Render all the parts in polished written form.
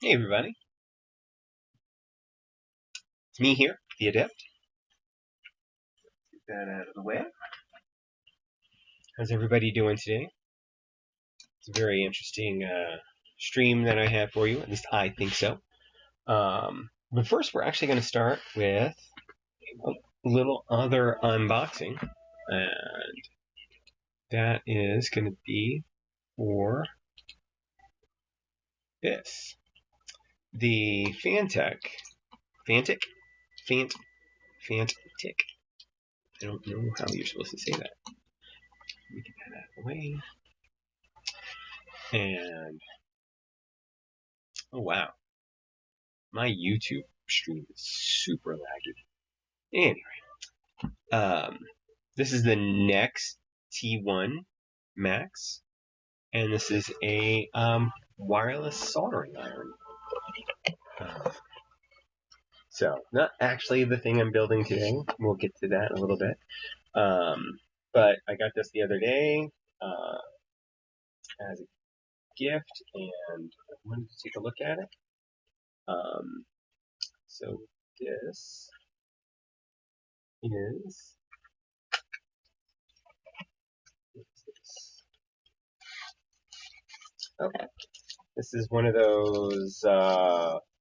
Hey everybody, it's me here, the Adept. Get that out of the way. How's everybody doing today? It's a very interesting stream that I have for you, at least I think so. But first we're actually going to start with a little other unboxing, and that is going to be for this. The Fantic. Fantic? Fantic. I don't know how you're supposed to say that. Let me get that out of the way. And, oh wow. My YouTube stream is super laggy. Anyway, this is the Nex T1 Max, and this is a wireless soldering iron. So, not actually the thing I'm building today. We'll get to that in a little bit. But I got this the other day as a gift, and I wanted to take a look at it. So this is okay. This is one of those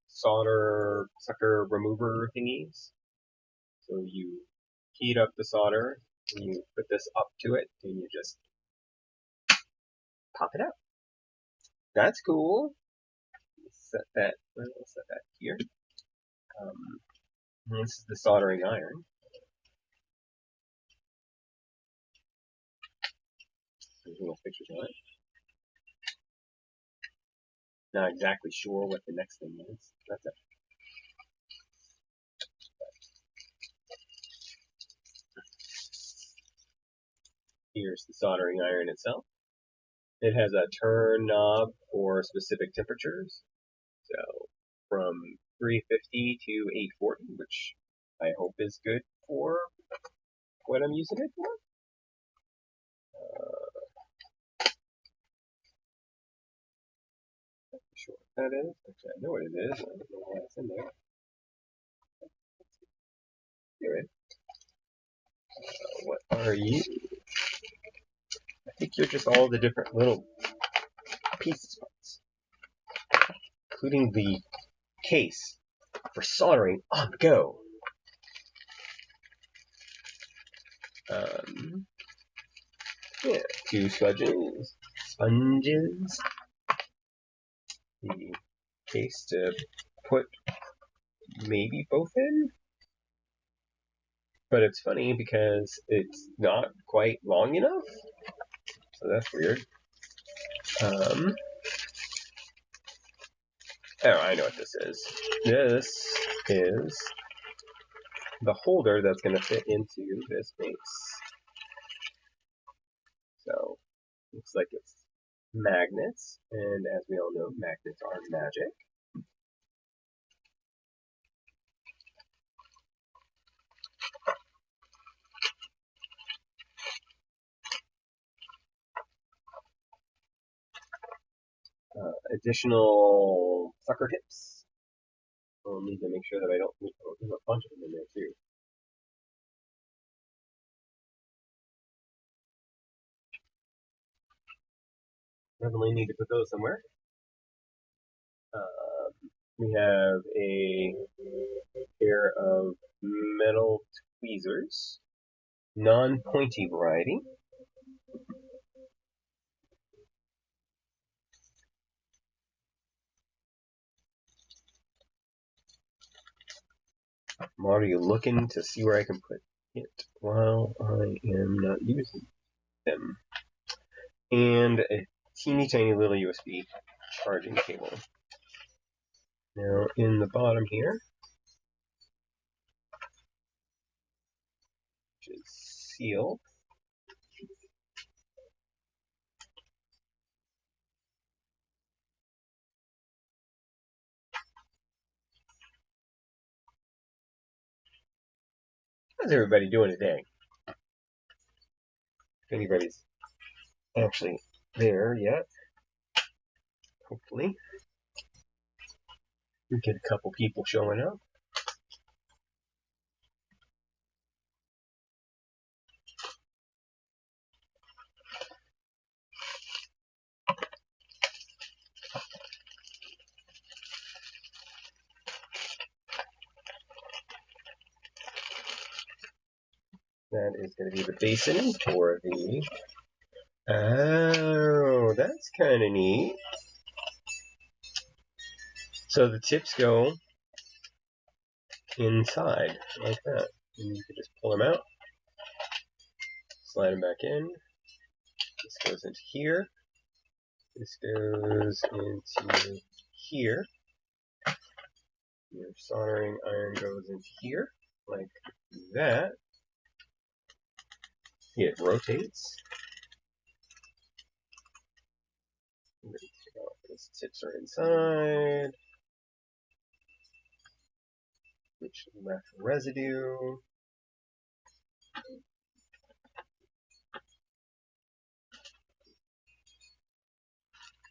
solder sucker remover thingies. So you heat up the solder, and you put this up to it, and you just pop it out. That's cool. Set that. We'll set that here. This is the soldering iron. There's little pictures on it. Not exactly sure what the next thing is. That's it. Here's the soldering iron itself. It has a turn knob for specific temperatures. So from 350 to 840, which I hope is good for what I'm using it for. Not sure what that is. Actually, I know what it is. I don't know why it's in there. Anyway, what are you? I think you're just all the different little pieces parts, including the case for soldering on the go. Yeah, 2 sponges, the case to put maybe both in, but it's funny because it's not quite long enough, so that's weird. Oh, I know what this is. This is the holder that's going to fit into this base. So, looks like it's magnets, and as we all know, magnets are magic. Additional sucker tips. I'll need to make sure that I don't there's a bunch of them in there too. Definitely need to put those somewhere. We have a pair of metal tweezers, non-pointy variety. I'm already looking to see where I can put it while I am not using them. And a teeny tiny little USB charging cable. Now in the bottom here, which is sealed, how's everybody doing today? If anybody's actually there yet, hopefully. We get a couple people showing up. That is going to be the basin for the... Oh, that's kind of neat. So the tips go inside like that. And you can just pull them out, slide them back in. This goes into here. This goes into here. Your soldering iron goes into here like that. It rotates. These tips are inside, which left residue.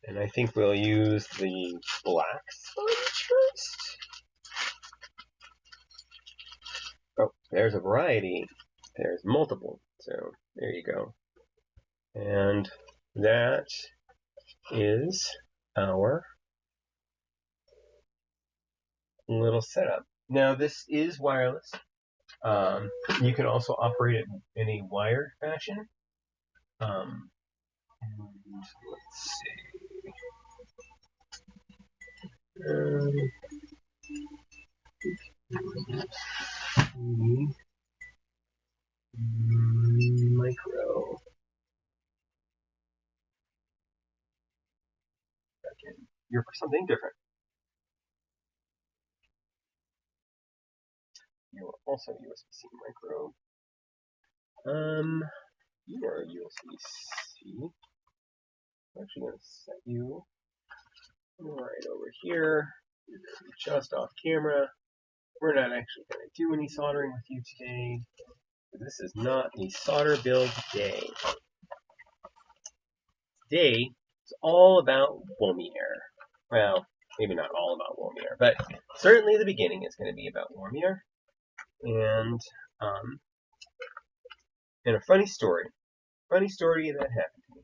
And I think we'll use the black sponge first. Oh, there's a variety. There's multiple. So there you go. And that is our little setup. Now this is wireless. You can also operate it in a wired fashion. And let's see. Micro. You're for something different. You are also USB-C micro. You are USB-C. I'm actually going to set you right over here. You're going to be just off camera. We're not actually going to do any soldering with you today. This is not a solder build day. Today is all about Womier. Well, maybe not all about Womier, but certainly the beginning is going to be about Womier. And a funny story that happened to me.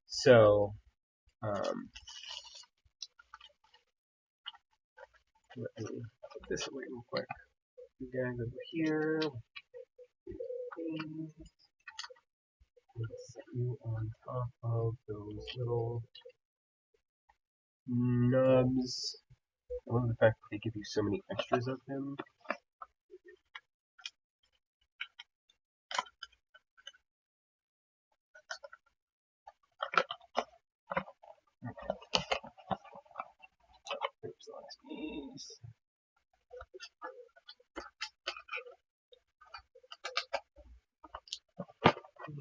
So, let me put this away real quick. You guys over here. Let's set you on top of those little nubs. I love the fact that they give you so many extras of them. Oops, last piece.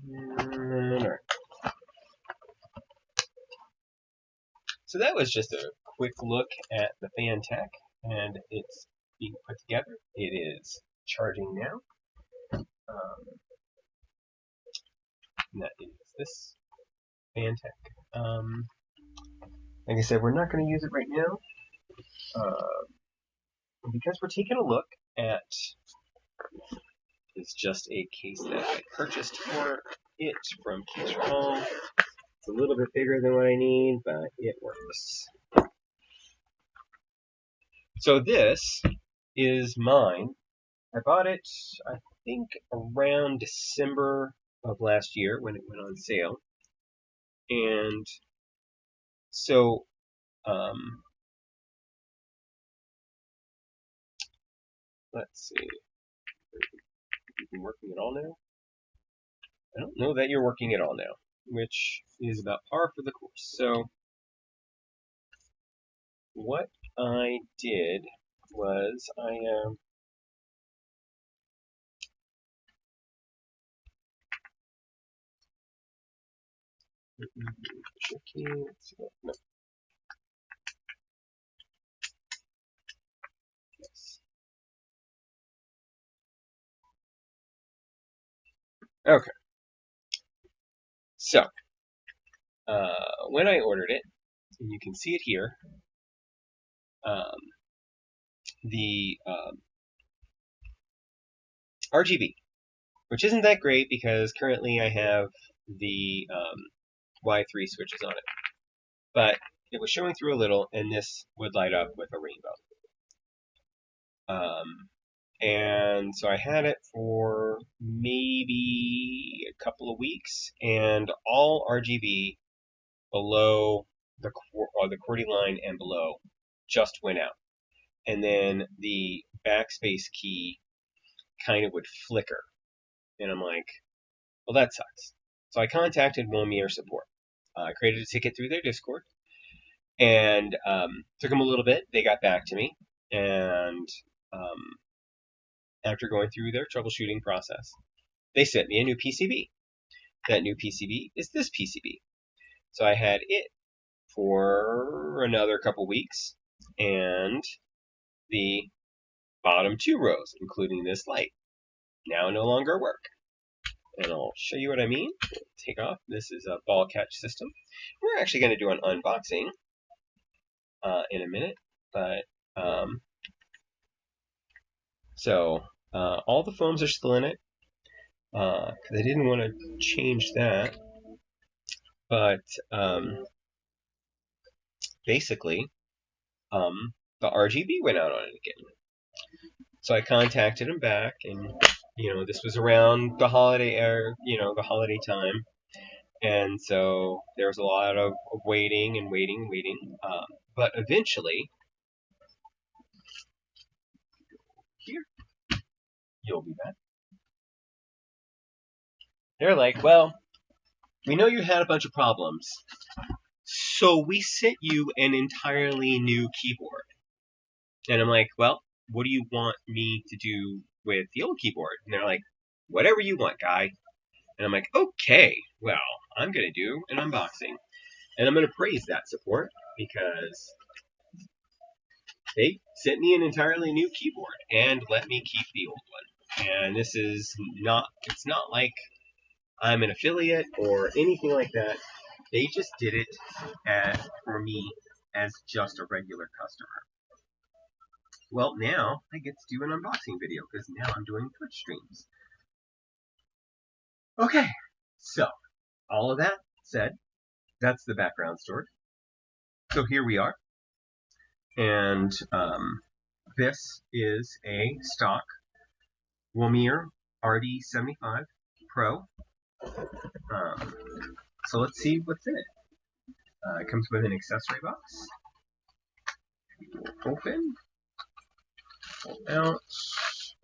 Alright. So that was just a quick look at the fan tech, and it's being put together. It is charging now. And that is this fan tech. Like I said, we're not going to use it right now because we're taking a look at. It's just a case that I purchased for it from Kestrel. It's a little bit bigger than what I need, but it works. So this is mine. I bought it, I think, around December of last year when it went on sale. And so, let's see. You've been working at all now? I don't know that you're working at all now, which is about par for the course. So, what I did was let's see, no. Yes. Okay. So, when I ordered it, and you can see it here, the RGB, which isn't that great because currently I have the Y3 switches on it. But it was showing through a little, and this would light up with a rainbow. And so I had it for maybe a couple of weeks, and all RGB below the QWERTY line and below just went out. And then the backspace key kind of would flicker. And I'm like, well, that sucks. So I contacted Womir support. I created a ticket through their Discord, and took them a little bit. They got back to me, and after going through their troubleshooting process, they sent me a new PCB. That new PCB is this PCB. So I had it for another couple weeks, and the bottom 2 rows, including this light, now no longer work. And I'll show you what I mean. Take off. This is a ball catch system. We're actually going to do an unboxing in a minute, but so all the foams are still in it because I didn't want to change that. But basically, the RGB went out on it again. So I contacted him back, and this was around the holiday the holiday time, and so there was a lot of waiting and waiting. But eventually, here, you'll be back. They're like, well, we know you had a bunch of problems, so we sent you an entirely new keyboard. And I'm like, well, what do you want me to do with the old keyboard? And they're like, whatever you want, guy. And I'm like, okay, well, I'm going to do an unboxing. And I'm going to praise that support because they sent me an entirely new keyboard and let me keep the old one. And this is not, it's not like I'm an affiliate or anything like that. They just did it for me as just a regular customer. Well, now I get to do an unboxing video because now I'm doing Twitch streams. Okay, so all of that said, that's the background story. So here we are, and this is a stock Womir RD75 Pro. So let's see what's in it. It comes with an accessory box. We'll open, pull out.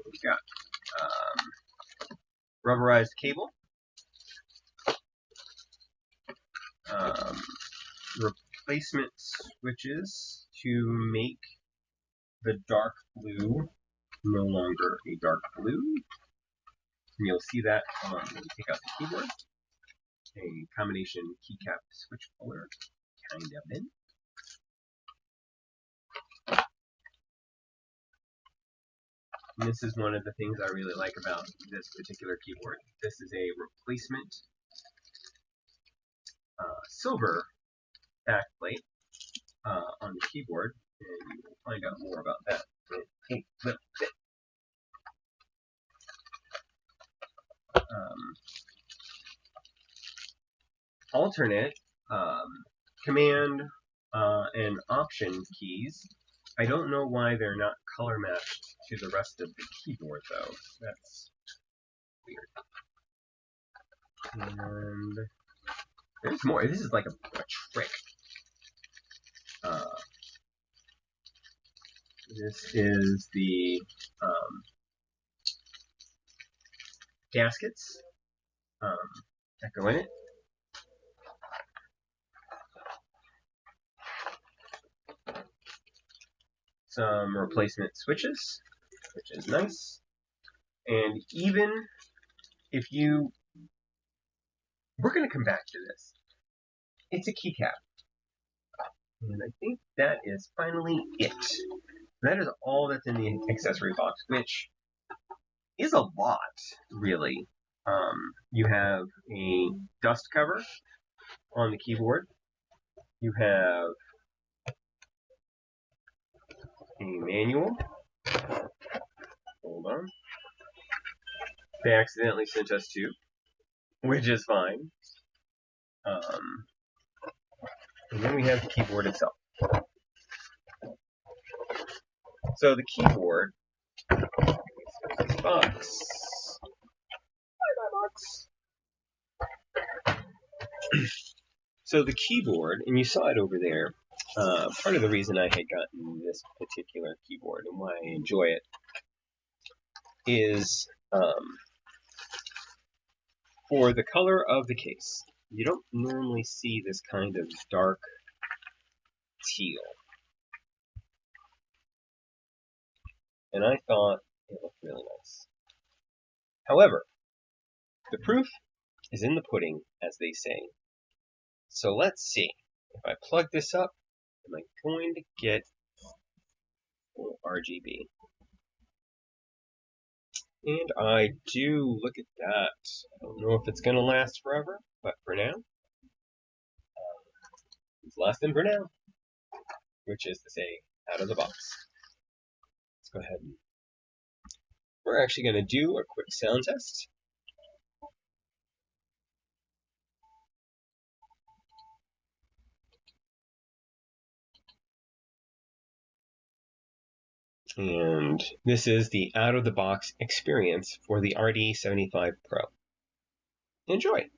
We got rubberized cable. Replacement switches to make the dark blue no longer a dark blue. And you'll see that when you take out the keyboard. A combination keycap switch puller, kind of in. And this is one of the things I really like about this particular keyboard. This is a replacement silver backplate on the keyboard, and you will find out more about that in a little bit. Alternate command and option keys. I don't know why they're not color matched to the rest of the keyboard, though. That's weird. And there's more. This is like a trick. This is the gaskets that go in it. Some replacement switches, which is nice. And even if you... We're going to come back to this. It's a keycap. And I think that is finally it. That is all that's in the accessory box, which is a lot, really. You have a dust cover on the keyboard. You have a manual. Hold on. They accidentally sent us two, which is fine. And then we have the keyboard itself. So the keyboard, this box. So the keyboard, and you saw it over there, part of the reason I had gotten this particular keyboard and why I enjoy it is for the color of the case. You don't normally see this kind of dark teal. And I thought it looked really nice. However, the proof is in the pudding, as they say. So let's see. If I plug this up, am I going to get full RGB? And I do. Look at that. I don't know if it's going to last forever, but for now, it's lasting for now, which is to say, out of the box. Let's go ahead and we're actually going to do a quick sound test. And this is the out-of-the-box experience for the RD75 Pro. Enjoy!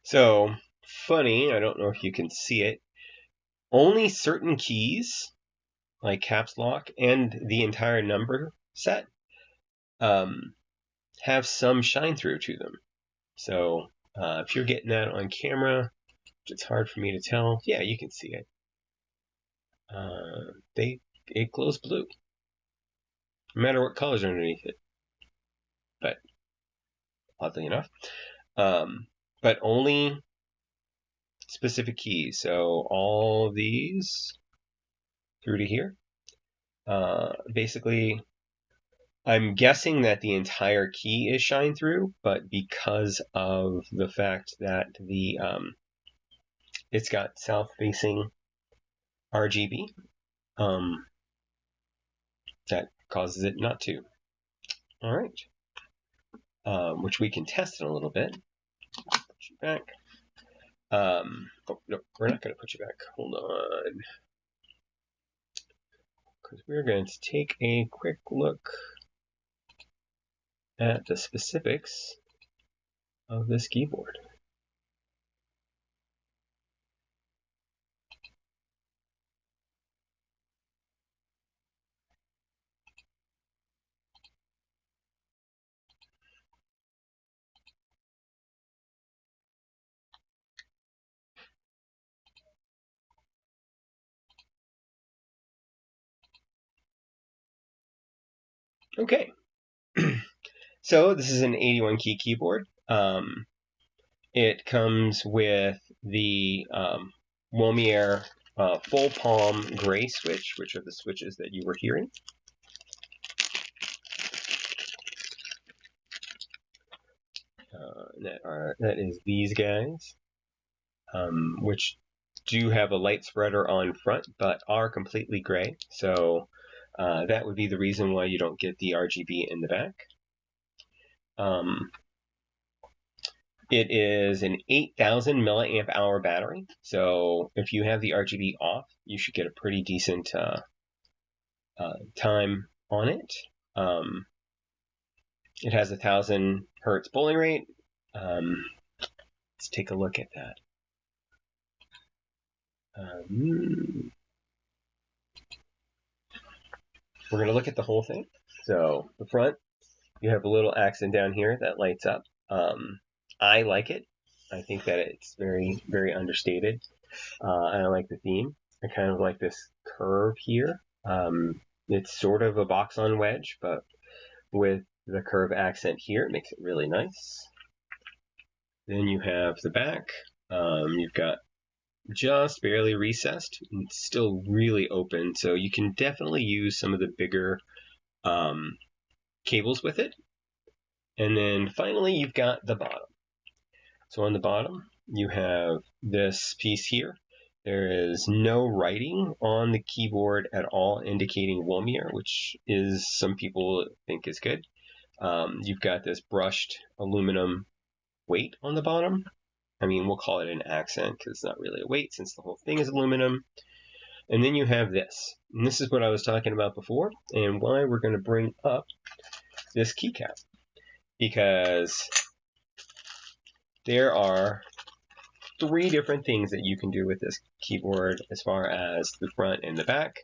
So, funny, I don't know if you can see it, only certain keys, like caps lock and the entire number set, have some shine through to them. So, if you're getting that on camera, it's hard for me to tell. Yeah, you can see it. It glows blue, no matter what colors are underneath it. But oddly enough, but only specific keys. So all these through to here. Basically, I'm guessing that the entire key is shine through, but because of the fact that the it's got south facing RGB, that causes it not to. All right, which we can test in a little bit. Put you back. Oh no, we're not going to put you back. Hold on, because we're going to take a quick look at the specifics of this keyboard. Okay, so this is an 81 key keyboard. It comes with the Lumiere full palm gray switch, which are the switches that you were hearing. That is these guys, which do have a light spreader on front, but are completely gray. So that would be the reason why you don't get the RGB in the back. It is an 8,000 milliamp hour battery. So if you have the RGB off, you should get a pretty decent time on it. It has 1,000 hertz polling rate. Let's take a look at that. We're going to look at the whole thing. So the front, you have a little accent down here that lights up. I like it. I think that it's very, very understated. And I like the theme. I kind of like this curve here. It's sort of a box on wedge, but with the curve accent here. It makes it really nice. Then you have the back. You've got just barely recessed and still really open, so you can definitely use some of the bigger cables with it. And then finally you've got the bottom. So on the bottom you have this piece here. There is no writing on the keyboard at all indicating Lumiere, which is some people think is good. You've got this brushed aluminum weight on the bottom. I mean, we'll call it an accent because it's not really a weight since the whole thing is aluminum. And then you have this. And this is what I was talking about before and why we're going to bring up this keycap. Because there are 3 different things that you can do with this keyboard as far as the front and the back.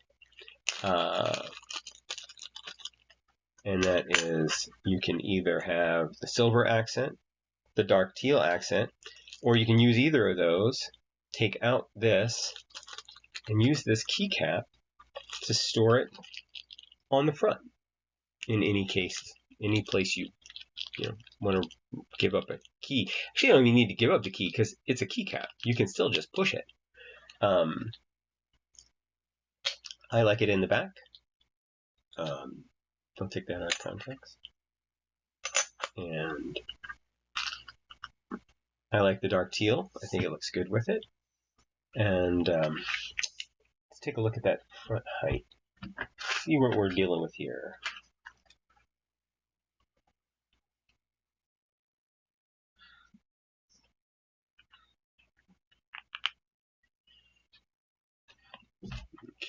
And that is, you can either have the silver accent, the dark teal accent, or you can use either of those, take out this, and use this keycap to store it on the front. In any case, any place you want to give up a key. Actually, you don't even need to give up the key because it's a keycap. You can still just push it. I like it in the back. Don't take that out of context. And I like the dark teal. I think it looks good with it. And let's take a look at that front height. See what we're dealing with here.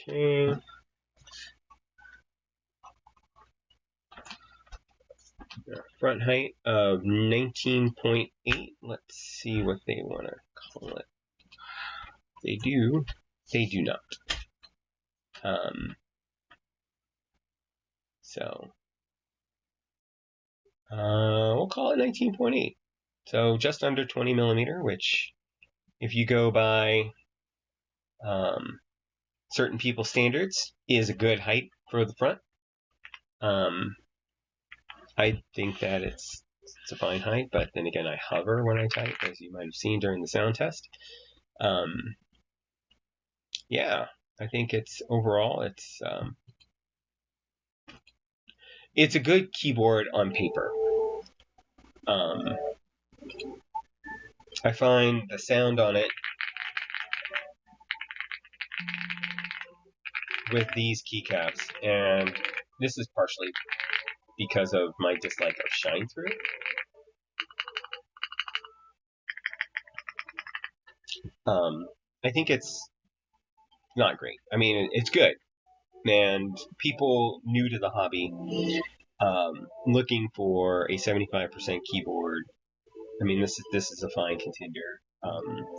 Okay. Front height of 19.8. Let's see what they want to call it. They do not. So we'll call it 19.8. So just under 20 millimeter, which if you go by certain people's standards is a good height for the front. I think that it's a fine height, but then again I hover when I type, as you might have seen during the sound test. Yeah, I think it's overall it's a good keyboard on paper. I find the sound on it with these keycaps, and this is partially because of my dislike of shine through. I think it's not great. I mean, it's good, and people new to the hobby looking for a 75% keyboard. I mean, this is a fine contender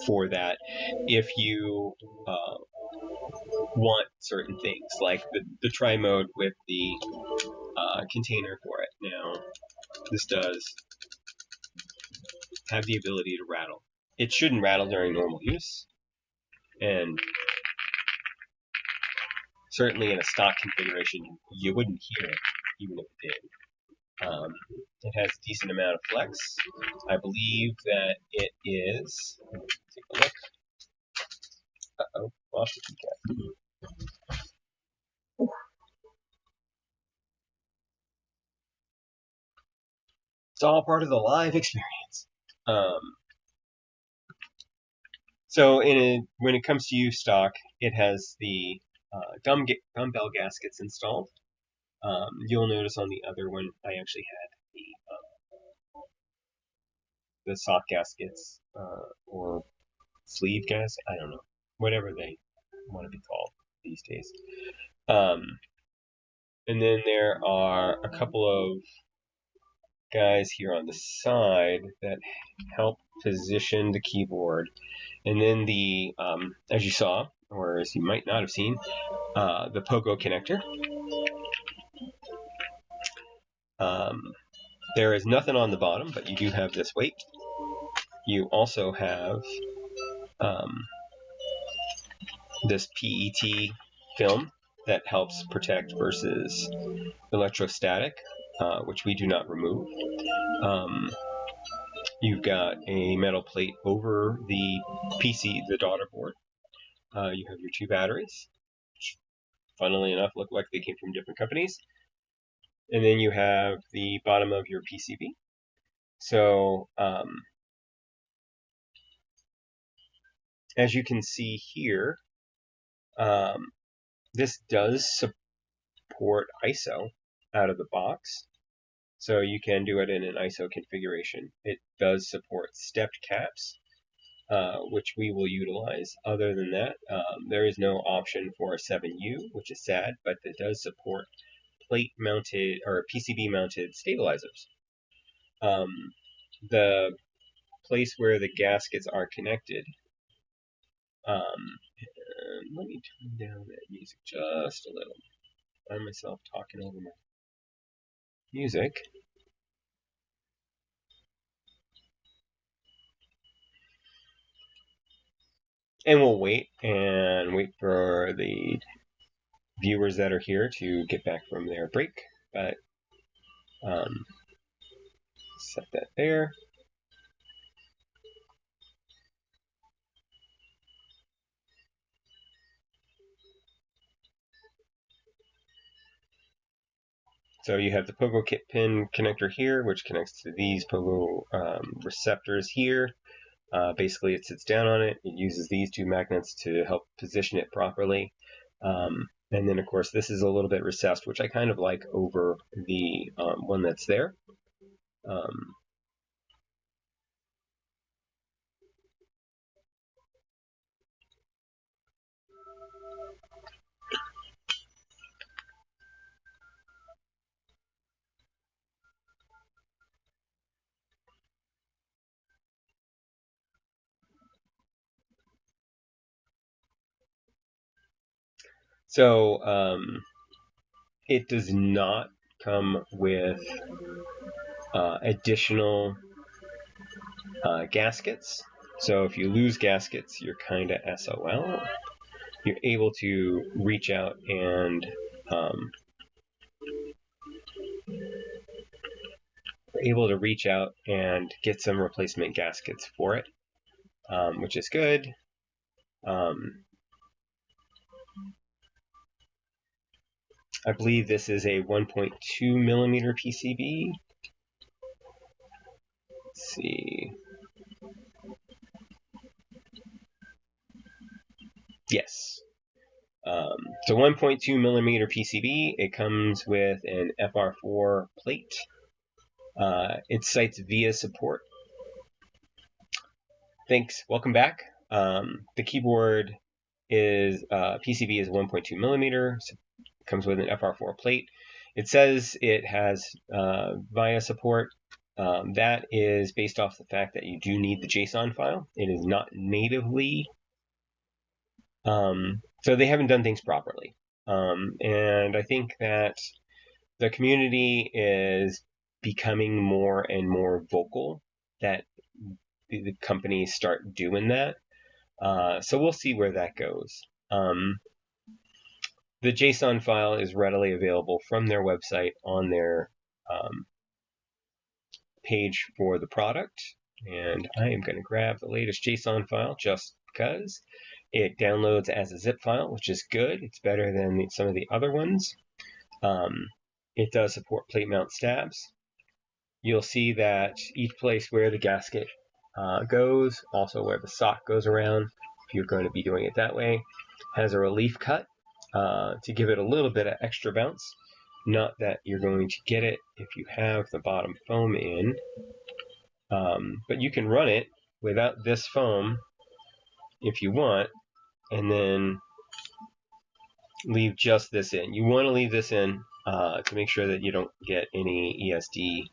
for that. If you want certain things like the tri mode with the container for it. Now, this does have the ability to rattle. It shouldn't rattle during normal use, and certainly in a stock configuration, you wouldn't hear it even if it did. It has a decent amount of flex. I believe that it is. Take a look. Uh-oh, lost the keycap. It's all part of the live experience. So when it comes to use stock, it has the dumbbell gaskets installed. You'll notice on the other one, I actually had the sock gaskets or sleeve gas. I don't know, whatever they want to be called these days. And then there are a couple of guys here on the side that help position the keyboard. And then the, as you saw, or as you might not have seen, the pogo connector. There is nothing on the bottom, but you do have this weight. You also have this PET film that helps protect versus electrostatic which we do not remove. You've got a metal plate over the PC, the daughter board. You have your two batteries, which funnily enough look like they came from different companies. And then you have the bottom of your PCB. So as you can see here, this does support ISO out of the box. So you can do it in an ISO configuration. It does support stepped caps, which we will utilize. Other than that, there is no option for a 7U, which is sad, but it does support plate mounted or PCB mounted stabilizers. The place where the gaskets are connected, let me turn down that music just a little. I find myself talking over my music. And we'll wait for the viewers that are here to get back from their break. But set that there. So you have the pogo kit pin connector here, which connects to these pogo receptors here. Basically, it sits down on it. It uses these two magnets to help position it properly. And then, of course, this is a little bit recessed, which I kind of like over the one that's there. So it does not come with additional gaskets. So if you lose gaskets, you're kind of SOL. You're able to reach out and get some replacement gaskets for it, which is good. I believe this is a 1.2 millimeter PCB. Let's see. Yes. So 1.2 millimeter PCB. It comes with an FR4 plate. It cites VIA support. Thanks. Welcome back. The keyboard is PCB is 1.2 millimeter. So it comes with an FR4 plate. It says it has VIA support. That is based off the fact that you do need the JSON file. It is not natively, so they haven't done things properly. And I think that the community is becoming more and more vocal that the companies start doing that. So we'll see where that goes. The JSON file is readily available from their website on their page for the product. And I am going to grab the latest JSON file just because it downloads as a zip file, which is good. It's better than some of the other ones. It does support plate mount stabs. You'll see that each place where the gasket goes, also where the sock goes around, if you're going to be doing it that way, has a relief cut to give it a little bit of extra bounce. Not that you're going to get it if you have the bottom foam in, but you can run it without this foam if you want, and then leave just this in. You want to leave this in to make sure that you don't get any ESD.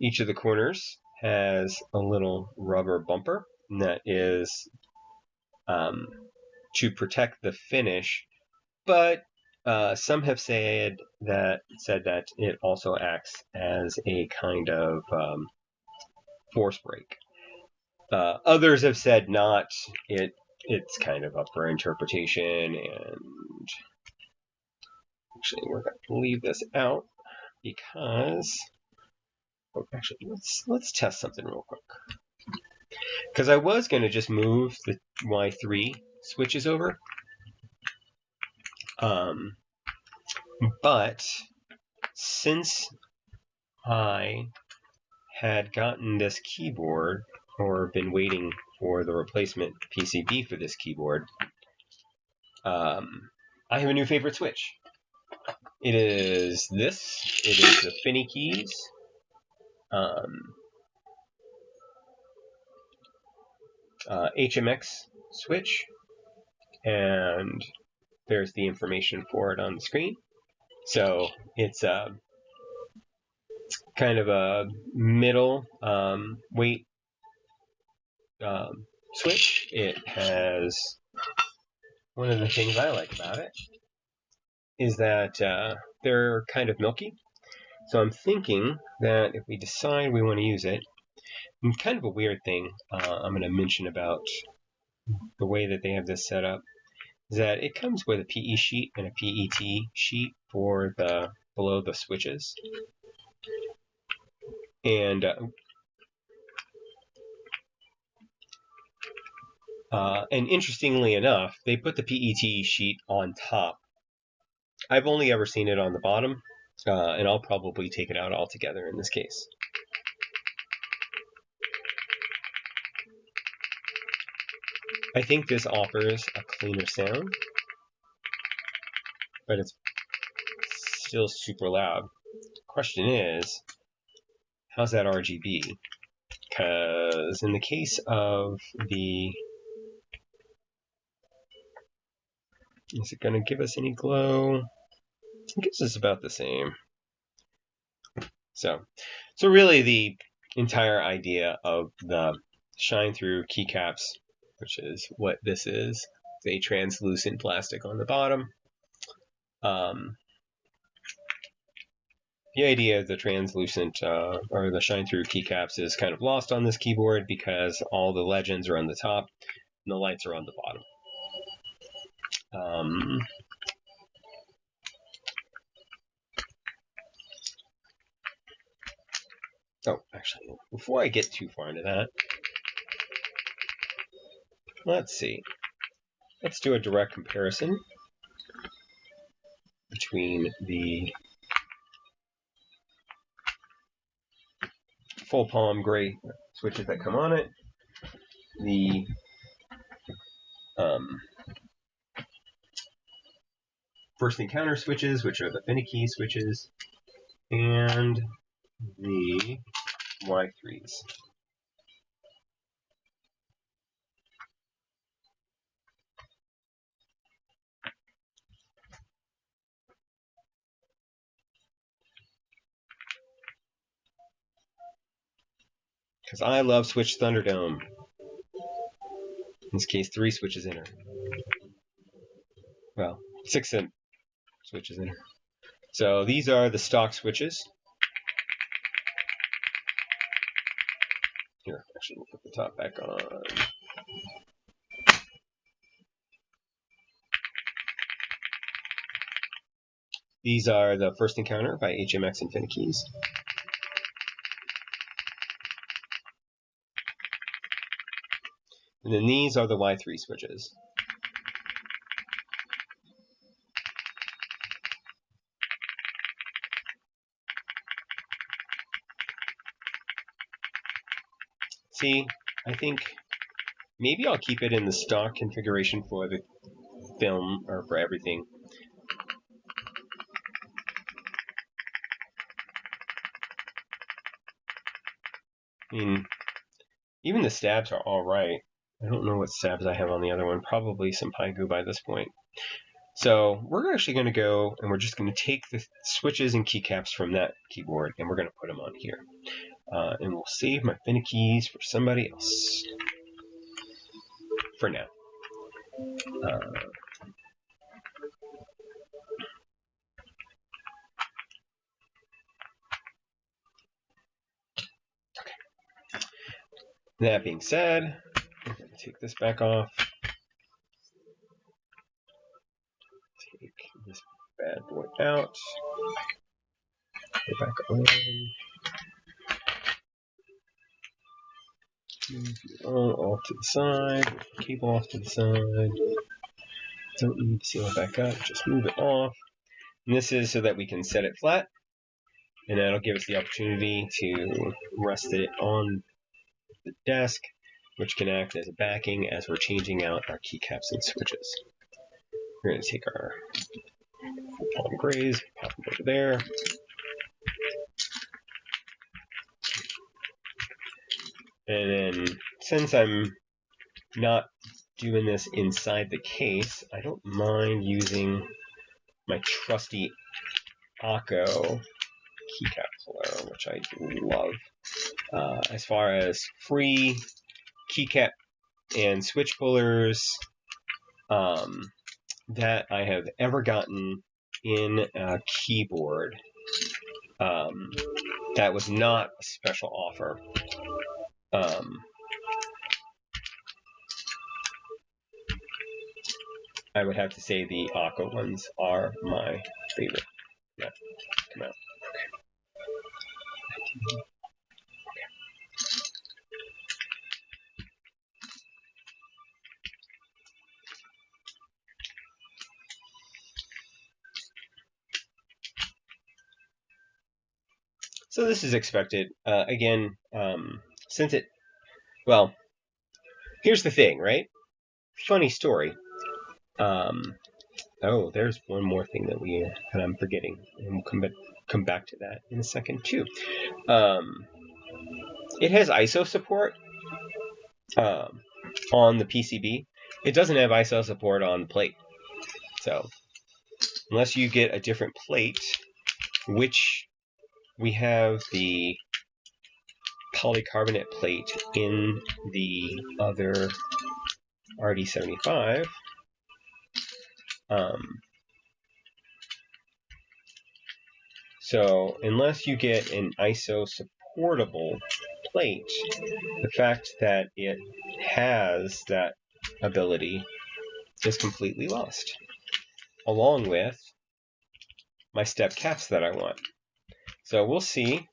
Each of the corners has a little rubber bumper, and that is to protect the finish, but some have said that it also acts as a kind of force break. Others have said not. It's kind of up for interpretation, and actually, we're going to leave this out because, actually, let's test something real quick. Because I was going to just move the Y3 switches over, but since I had gotten this keyboard, or been waiting for the replacement PCB for this keyboard, I have a new favorite switch. It is this. It is the Finickeys. HMX switch, and there's the information for it on the screen. So it's kind of a middle weight switch. It has, one of the things I like about it is that they're kind of milky. So I'm thinking that if we decide we want to use it, and kind of a weird thing I'm going to mention about the way that they have this set up is that it comes with a PE sheet and a PET sheet for the below the switches. And interestingly enough, they put the PET sheet on top. I've only ever seen it on the bottom, and I'll probably take it out altogether in this case. I think this offers a cleaner sound, but it's still super loud. Question is, how's that RGB? Because in the case of the, is it going to give us any glow? I guess it's about the same. So really the entire idea of the shine through keycaps, which is what this is, a translucent plastic on the bottom. The idea of the translucent or the shine through keycaps is kind of lost on this keyboard because all the legends are on the top and the lights are on the bottom. Oh, actually, before I get too far into that, let's see. Let's do a direct comparison between the full palm gray switches that come on it, the first encounter switches, which are the finicky switches, and the Y3s. Because I love Switch Thunderdome. In this case, 3 switches in her. Well, 6 switches in her. So these are the stock switches. Here, actually, we'll put the top back on. These are the First Encounter by HMX and Finickeys. And then these are the Y3 switches. See, I think maybe I'll keep it in the stock configuration for the film, or for everything. I mean, even the stabs are alright. I don't know what stabs I have on the other one. Probably some Paigu by this point. So we're actually going to go and we're just going to take the switches and keycaps from that keyboard and we're going to put them on here. And we'll save my Finickeys for somebody else for now. Okay. That being said, I'm going to take this back off. Take this bad boy out. Go back on. Move it off to the side. Cable off to the side. Don't need to seal it back up. Just move it off. And this is so that we can set it flat. And that'll give us the opportunity to rest it on the desk, which can act as a backing as we're changing out our keycaps and switches. We're going to take our palm grays, pop them over there. And then, since I'm not doing this inside the case, I don't mind using my trusty Akko keycap puller, which I love. As far as free keycap and switch pullers that I have ever gotten in a keyboard, that was not a special offer. I would have to say the Akko ones are my favorite. Yeah, come out. Okay. So this is expected. Again, since it, well, here's the thing, right? Funny story. Oh, there's one more thing that I'm forgetting, and we'll come back to that in a second too. It has ISO support on the PCB. It doesn't have ISO support on the plate. So unless you get a different plate, which we have the polycarbonate plate in the other RD75. So unless you get an ISO supportable plate, the fact that it has that ability is completely lost, along with my step caps that I want. So we'll see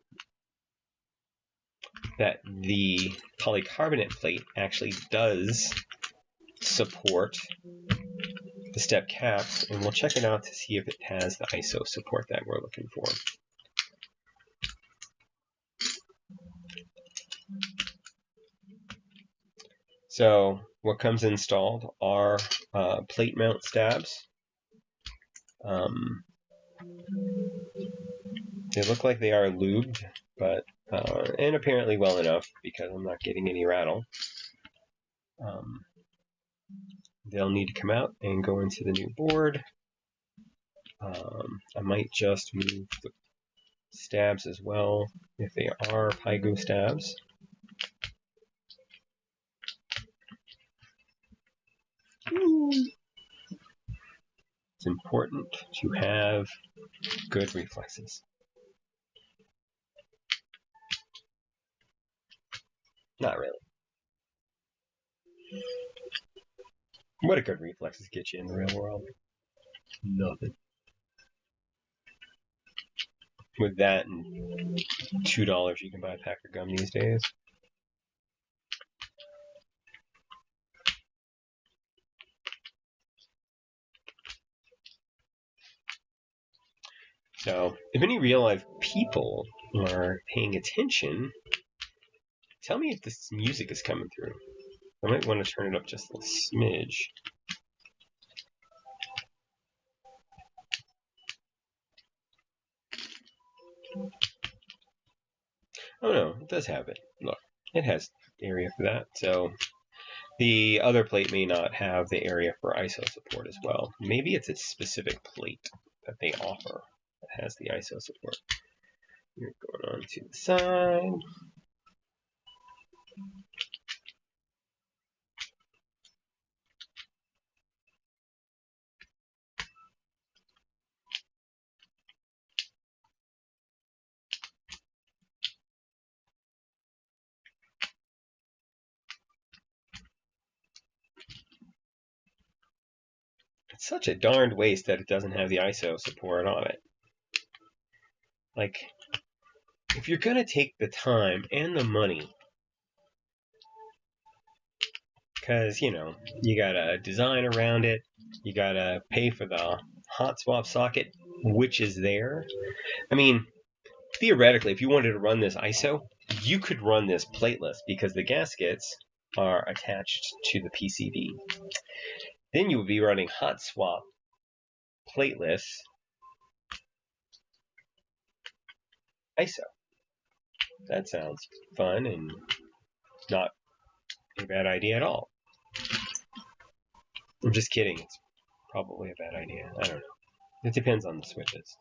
that the polycarbonate plate actually does support the step caps, and we'll check it out to see if it has the ISO support that we're looking for. So what comes installed are plate mount stabs. They look like they are lubed, but and apparently well enough because I'm not getting any rattle. They'll need to come out and go into the new board. I might just move the stabs as well if they are Pygo stabs. It's important to have good reflexes. Not really. What do good reflexes get you in the real world? Nothing. With that and $2 you can buy a pack of gum these days. So if any real life people are paying attention, tell me if this music is coming through. I might want to turn it up just a smidge. Oh no, it does have it. Look, it has area for that. So the other plate may not have the area for ISO support as well. Maybe it's a specific plate that they offer that has the ISO support. You're going on to the side. It's such a darned waste that it doesn't have the ISO support on it. Like, if you're going to take the time and the money, because, you know, you got to design around it, you got to pay for the hot swap socket, which is there. I mean, theoretically, if you wanted to run this ISO, you could run this plateless because the gaskets are attached to the PCB. Then you would be running hot swap plateless ISO. That sounds fun and not a bad idea at all. I'm just kidding. It's probably a bad idea. I don't know. It depends on the switches.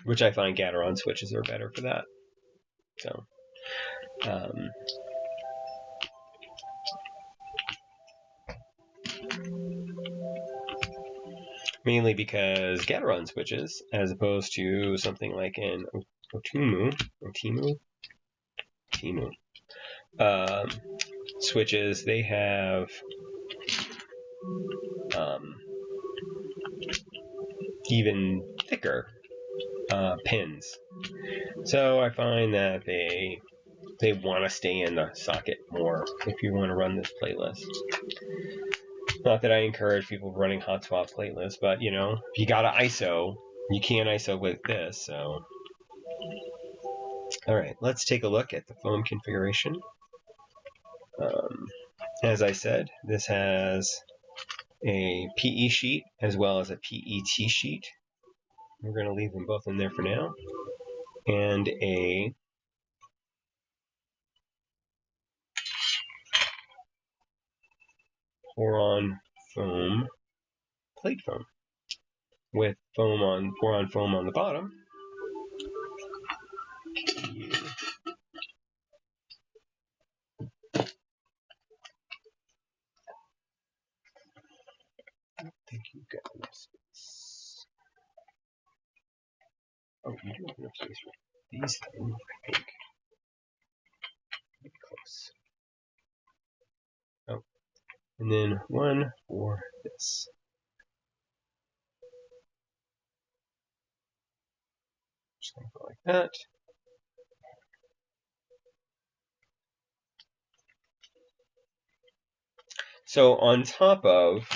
Which I find Gateron switches are better for that. So, mainly because Gateron switches, as opposed to something like an Otimu switches, they have even thicker pins. So I find that they want to stay in the socket more if you want to run this playlist. Not that I encourage people running hot swap playlists, but you know, if you got an ISO, you can't ISO with this. So, all right, let's take a look at the foam configuration. As I said, this has a PE sheet as well as a PET sheet. We're going to leave them both in there for now. And a pour-on foam plate foam with pour-on foam on the bottom. I think you've got enough space. Oh, you do have enough space for these things, I think. Maybe close. Oh, and then one for this. Just gonna go like that. So on top of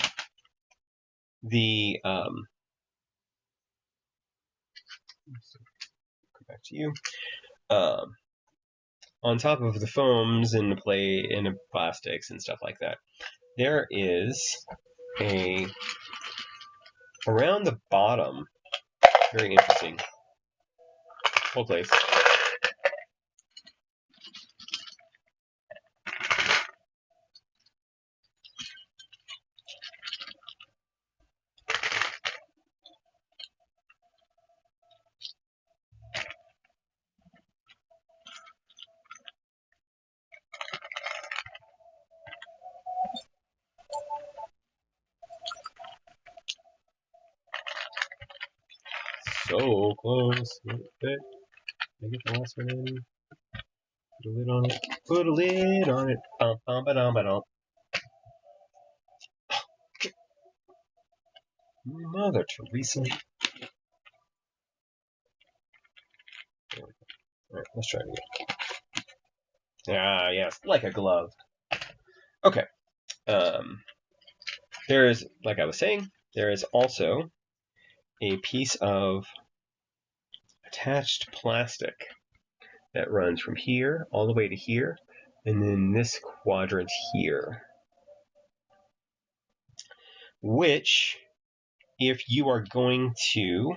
the come back to you. On top of the foams and the plastics and stuff like that, there is around the bottom, very interesting. Hold place. So close. Fit. Make it the last one in. Put a lid on it. Put a lid on it. Bum, bum, ba-dum, ba-dum. Mother Teresa. Alright, let's try it again. Ah, yes, like a glove. Okay. There is, like I was saying, there is also a piece of attached plastic that runs from here all the way to here, and then this quadrant here, which, if you are going to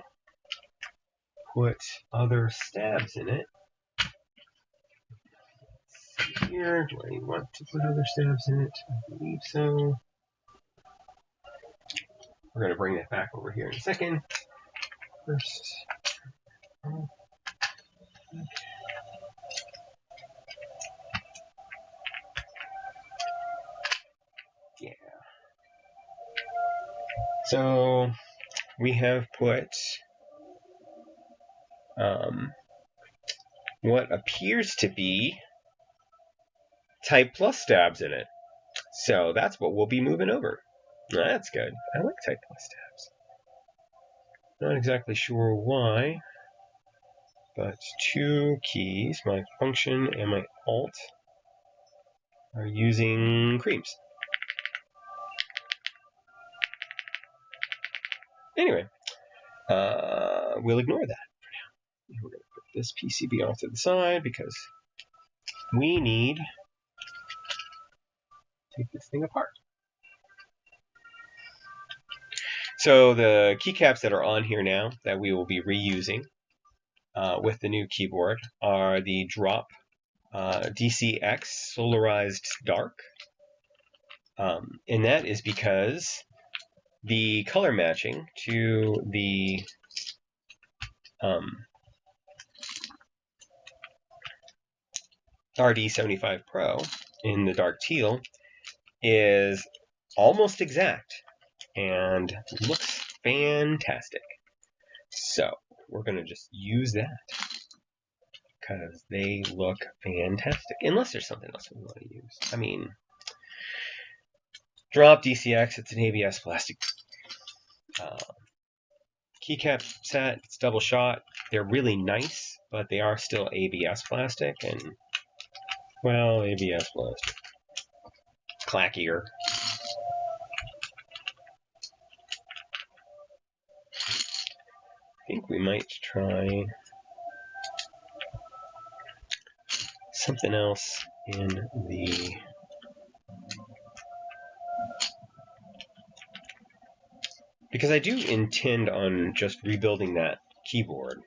put other stabs in it, let's see here, do I want to put other stabs in it? I believe so. We're going to bring that back over here in a second. First, yeah. So we have put what appears to be Type Plus stabs in it. So that's what we'll be moving over. That's good. I like Type Plus stabs. Not exactly sure why, but two keys, my function and my alt, are using creams. Anyway, we'll ignore that for now. We're going to put this PCB off to the side because we need to take this thing apart. So the keycaps that are on here now that we will be reusing with the new keyboard are the Drop DCX Solarized Dark. And that is because the color matching to the RD75 Pro in the dark teal is almost exact and looks fantastic. So we're going to just use that because they look fantastic. Unless there's something else we want to use. I mean, Drop DCX, it's an ABS plastic keycap set. It's double shot. They're really nice, but they are still ABS plastic, and well, ABS plastic. Clackier. I think we might try something else in the because I do intend on just rebuilding that keyboard.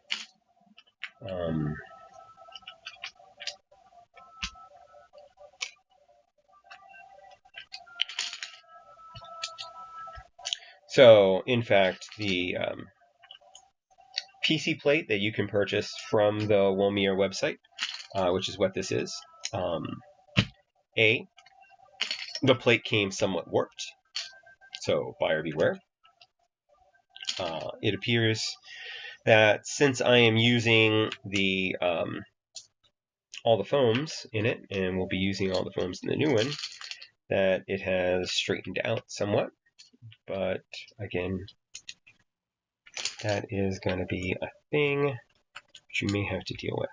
So, in fact, the PC plate that you can purchase from the Womier website, which is what this is, the plate came somewhat warped, so buyer beware. It appears that since I am using the all the foams in it, and we'll be using all the foams in the new one, that it has straightened out somewhat. But again, that is going to be a thing that you may have to deal with.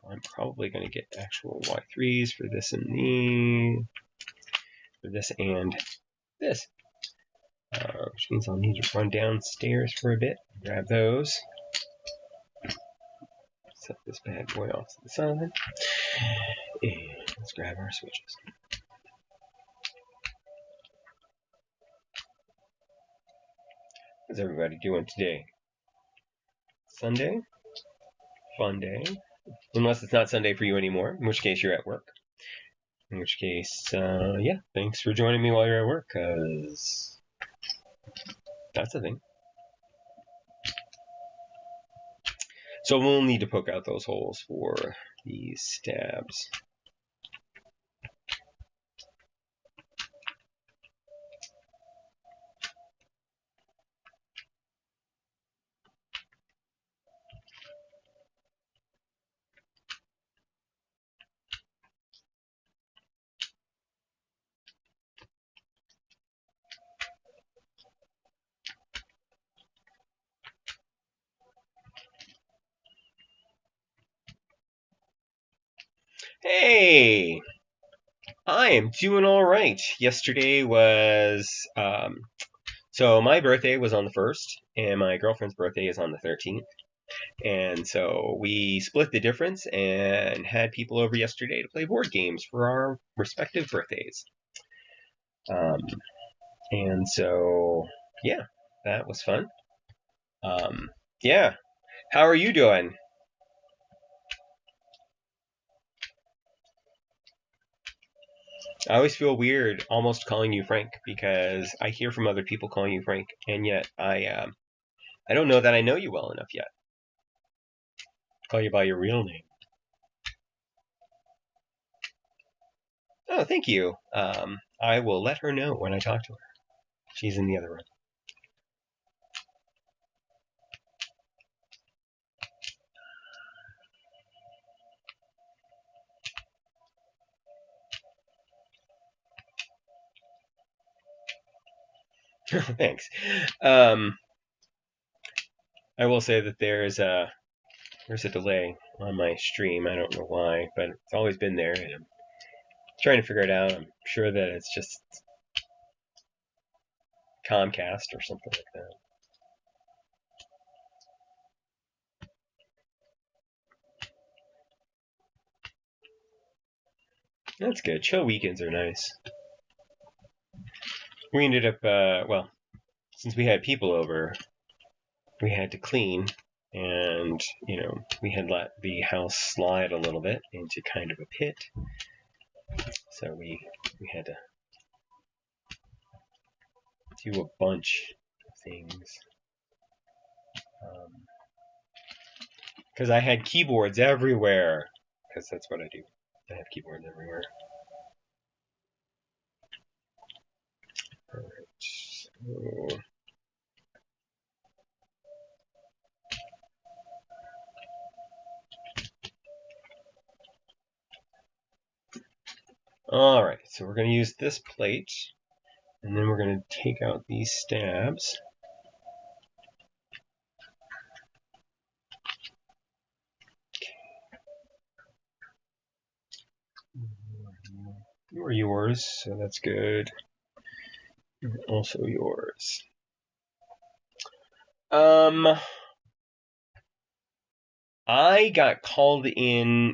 I'm probably going to get actual Y3s for this and this, which means I'll need to run downstairs for a bit, grab those, set this bad boy off to the side, and let's grab our switches. How's everybody doing today? Sunday? Fun day? Unless it's not Sunday for you anymore, in which case you're at work. In which case, yeah, thanks for joining me while you're at work, because that's a thing. So we'll need to poke out those holes for these stabs. Hey! I am doing all right. Yesterday was, so my birthday was on the 1st, and my girlfriend's birthday is on the 13th. And so we split the difference and had people over yesterday to play board games for our respective birthdays. And so, yeah, that was fun. Yeah. How are you doing? I always feel weird almost calling you Frank because I hear from other people calling you Frank, and yet I don't know that I know you well enough yet. Call you by your real name. Oh, thank you. I will let her know when I talk to her. She's in the other room. Thanks. I will say that there's a delay on my stream. I don't know why, but it's always been there, and I'm trying to figure it out. I'm sure that it's just Comcast or something like that. That's good. Chill weekends are nice. We ended up, well, since we had people over, we had to clean, and we had let the house slide a little bit into kind of a pit, so we had to do a bunch of things. Because I had keyboards everywhere, because that's what I do. I have keyboards everywhere. Alright, so alright, so we're going to use this plate, and then we're going to take out these stabs. You are yours, so that's good. Also yours. I got called in,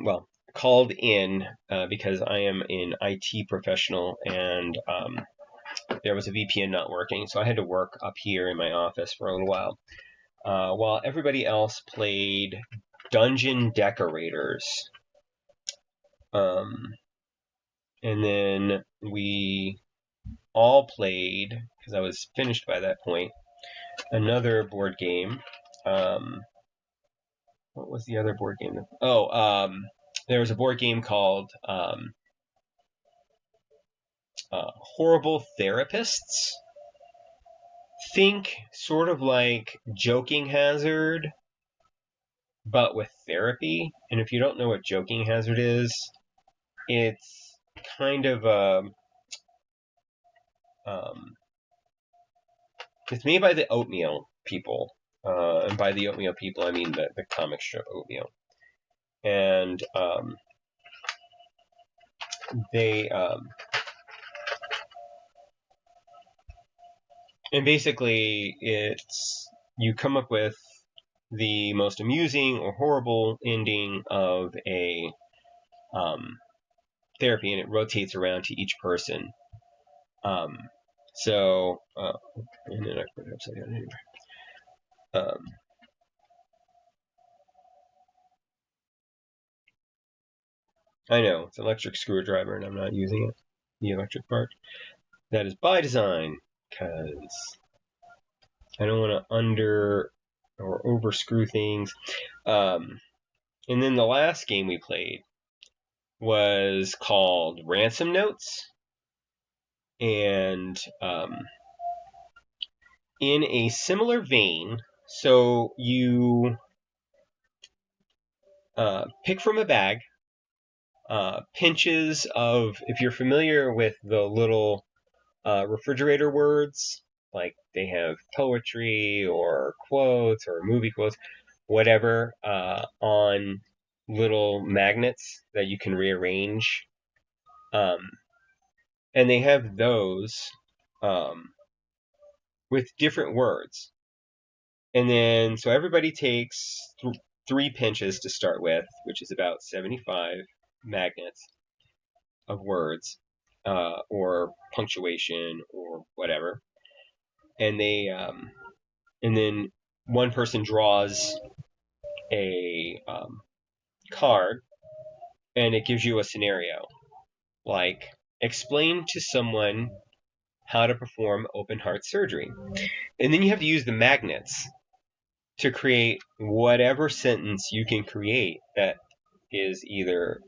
because I am an IT professional, and there was a VPN not working, so I had to work up here in my office for a little while everybody else played Dungeon Decorators. And then we all played, because I was finished by that point, another board game. What was the other board game? There was a board game called Horrible Therapists. Think sort of like Joking Hazard, but with therapy. And if you don't know what Joking Hazard is, it's kind of it's made by the Oatmeal people. And by the Oatmeal people, I mean the comic strip Oatmeal. And they and basically you come up with the most amusing or horrible ending of a therapy, and it rotates around to each person. And then I put it upside down anyway. I know, it's an electric screwdriver and I'm not using it, the electric part. That is by design, because I don't want to under or over screw things. And then the last game we played was called Ransom Notes. And in a similar vein, so you pick from a bag pinches of, if you're familiar with the little refrigerator words, like they have poetry or quotes or movie quotes, whatever, on little magnets that you can rearrange. And they have those with different words. And then, so everybody takes 3 pinches to start with, which is about 75 magnets of words, or punctuation or whatever. And and then one person draws a card, and it gives you a scenario, like explain to someone how to perform open heart surgery, and then you have to use the magnets to create whatever sentence you can create that is either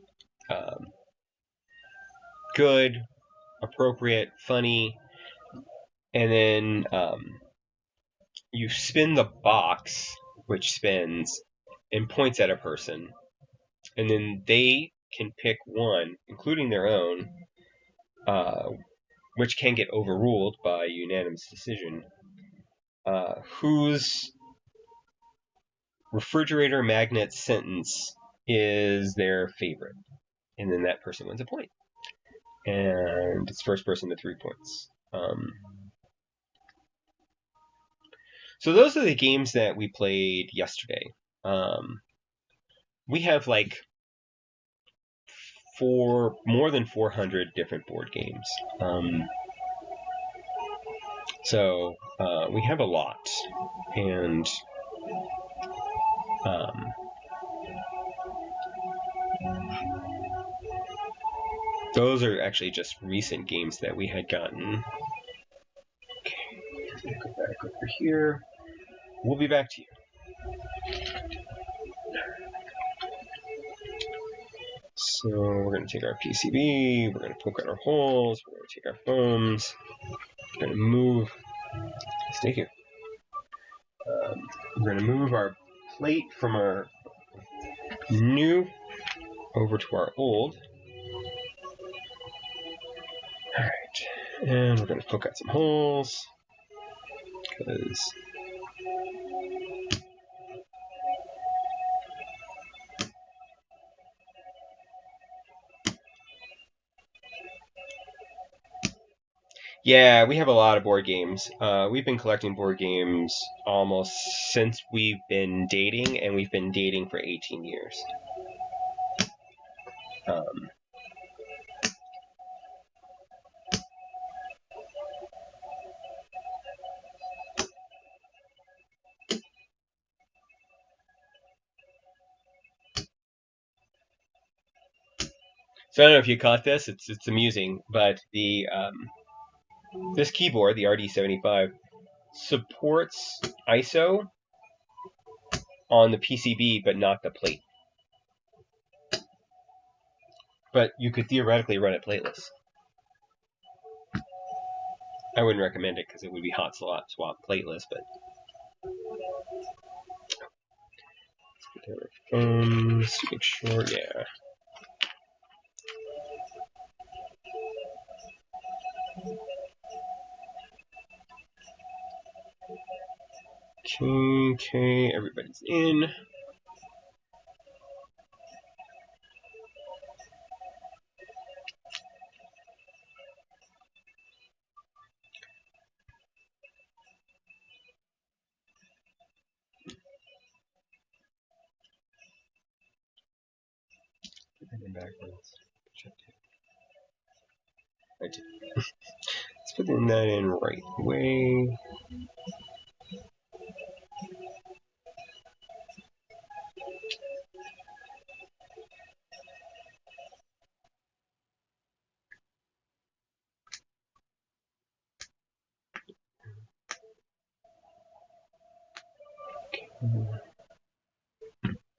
good, appropriate, funny, and then you spin the box, which spins and points at a person, and then they can pick one, including their own, which can get overruled by unanimous decision, whose refrigerator magnet sentence is their favorite, and then that person wins a point. And it's first person to 3 points. So those are the games that we played yesterday. We have like more than 400 different board games. So we have a lot, and those are actually just recent games that we had gotten. Okay, go back over here. We'll be back to you. So we're going to take our PCB, we're going to poke out our holes, we're going to take our foams, we're going to move, stay here. We're going to move our plate from our new over to our old. Alright, and we're going to poke out some holes, because yeah, we have a lot of board games. We've been collecting board games almost since we've been dating, and we've been dating for 18 years. So I don't know if you caught this. It's amusing, but this keyboard, the RD75, supports ISO on the PCB, but not the plate. But you could theoretically run it plateless. I wouldn't recommend it because it would be hot swap plateless, but make sure, yeah. Okay, everybody's in. Backwards. Right. Let's put that in right way.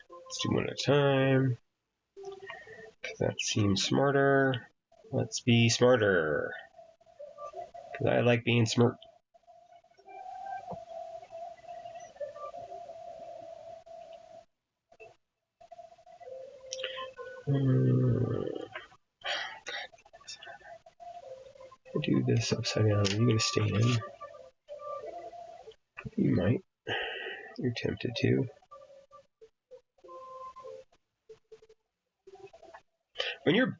Let's do one at a time. That seems smarter. Let's be smarter. Because I like being smart. I'll do this upside down. Are you going to stay in? You might. You're tempted to. When you're...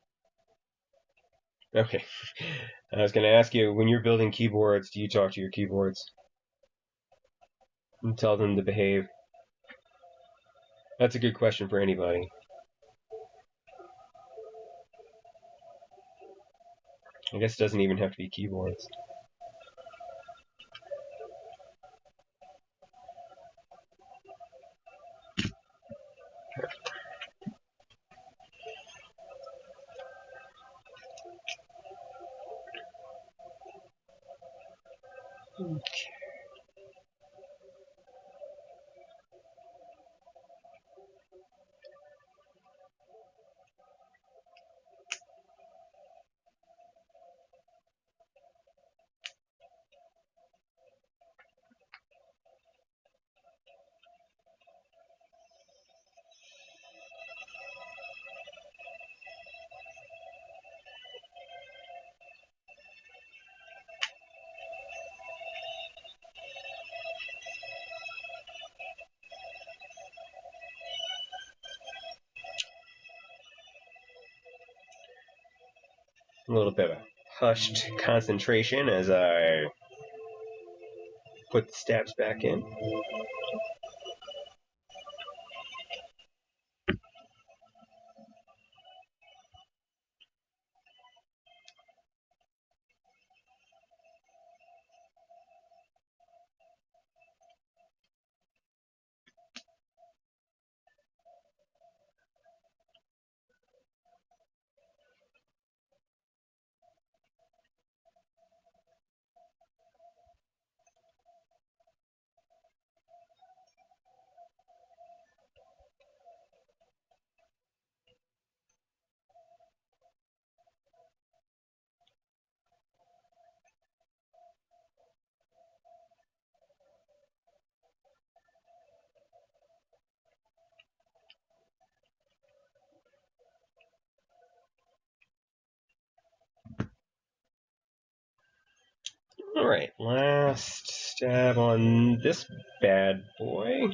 Okay. I was going to ask you, when you're building keyboards, do you talk to your keyboards? And tell them to behave? That's a good question for anybody. I guess it doesn't even have to be keyboards. Okay. A little bit of a hushed concentration as I put the stabs back in. Alright, last stab on this bad boy.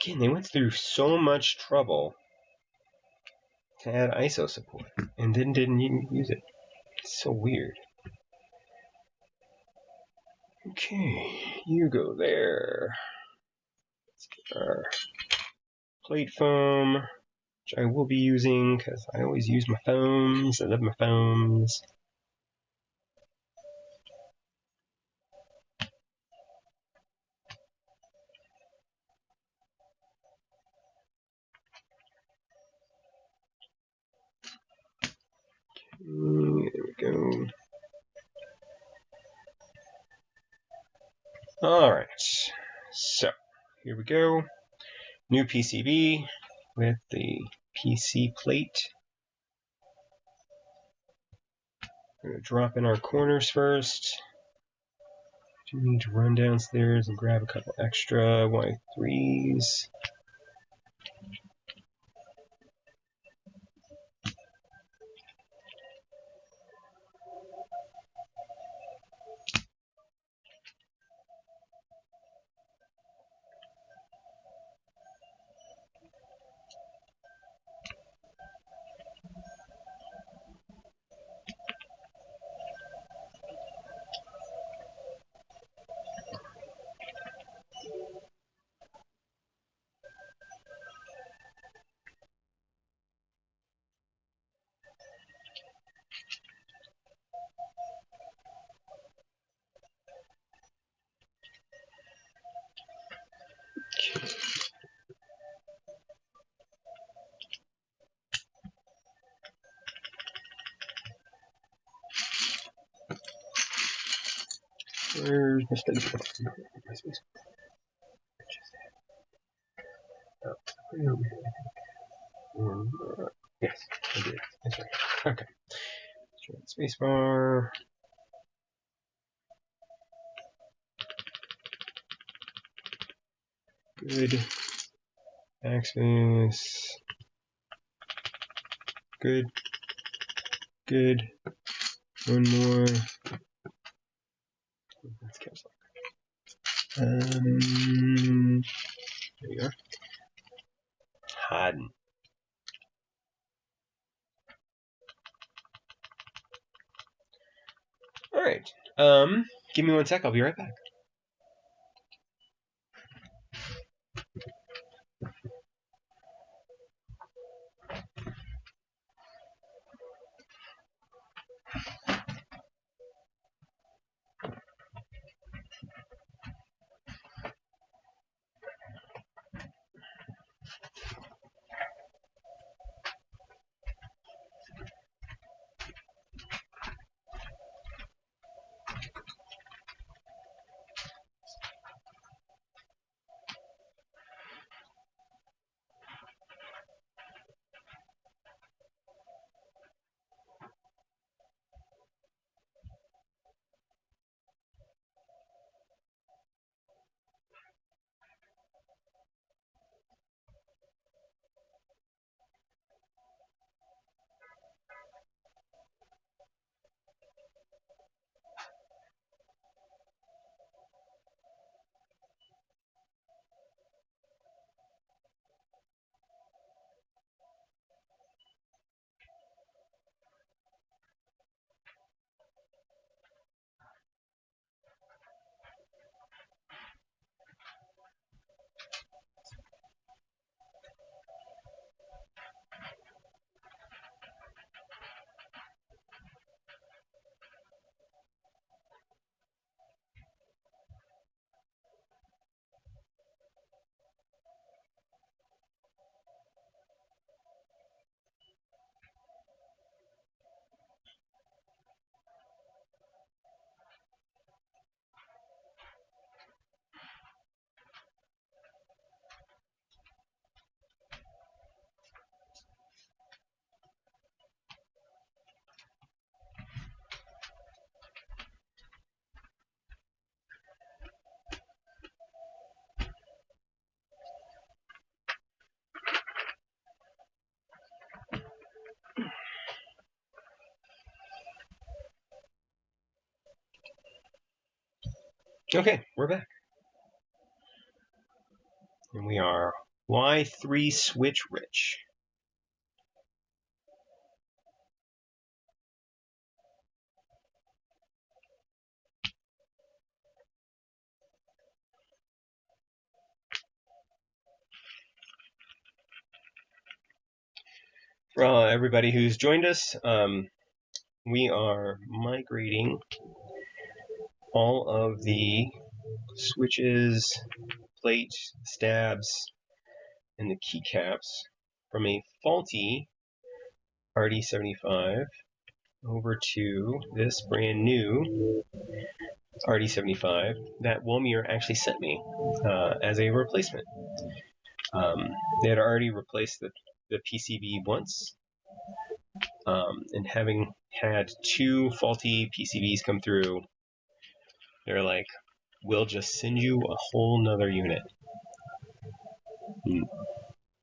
Again, they went through so much trouble to add ISO support and then didn't even use it. It's so weird. Okay, you go there. Let's get our plate foam, which I will be using because I always use my foams. I love my foams. There we go. Alright, so here we go. New PCB with the PC plate. We're going to drop in our corners first. Do need to run downstairs and grab a couple extra Y3s. Where's my space bar? My space bar. Oh, way over here. Yes, I did. That's right. Okay. Let's try the space bar. Good. Backspace. Good. Good. One more. That's caps lock. There you are. Hiding. Alright. Give me 1 sec, I'll be right back. Okay, we're back. And we are Y3 switch rich. For everybody who's joined us, we are migrating all of the switches, plate, stabs, and the keycaps from a faulty RD75 over to this brand new RD75 that Wilmir actually sent me as a replacement. They had already replaced the PCB once, and having had 2 faulty PCBs come through, they're like, we'll just send you a whole nother unit.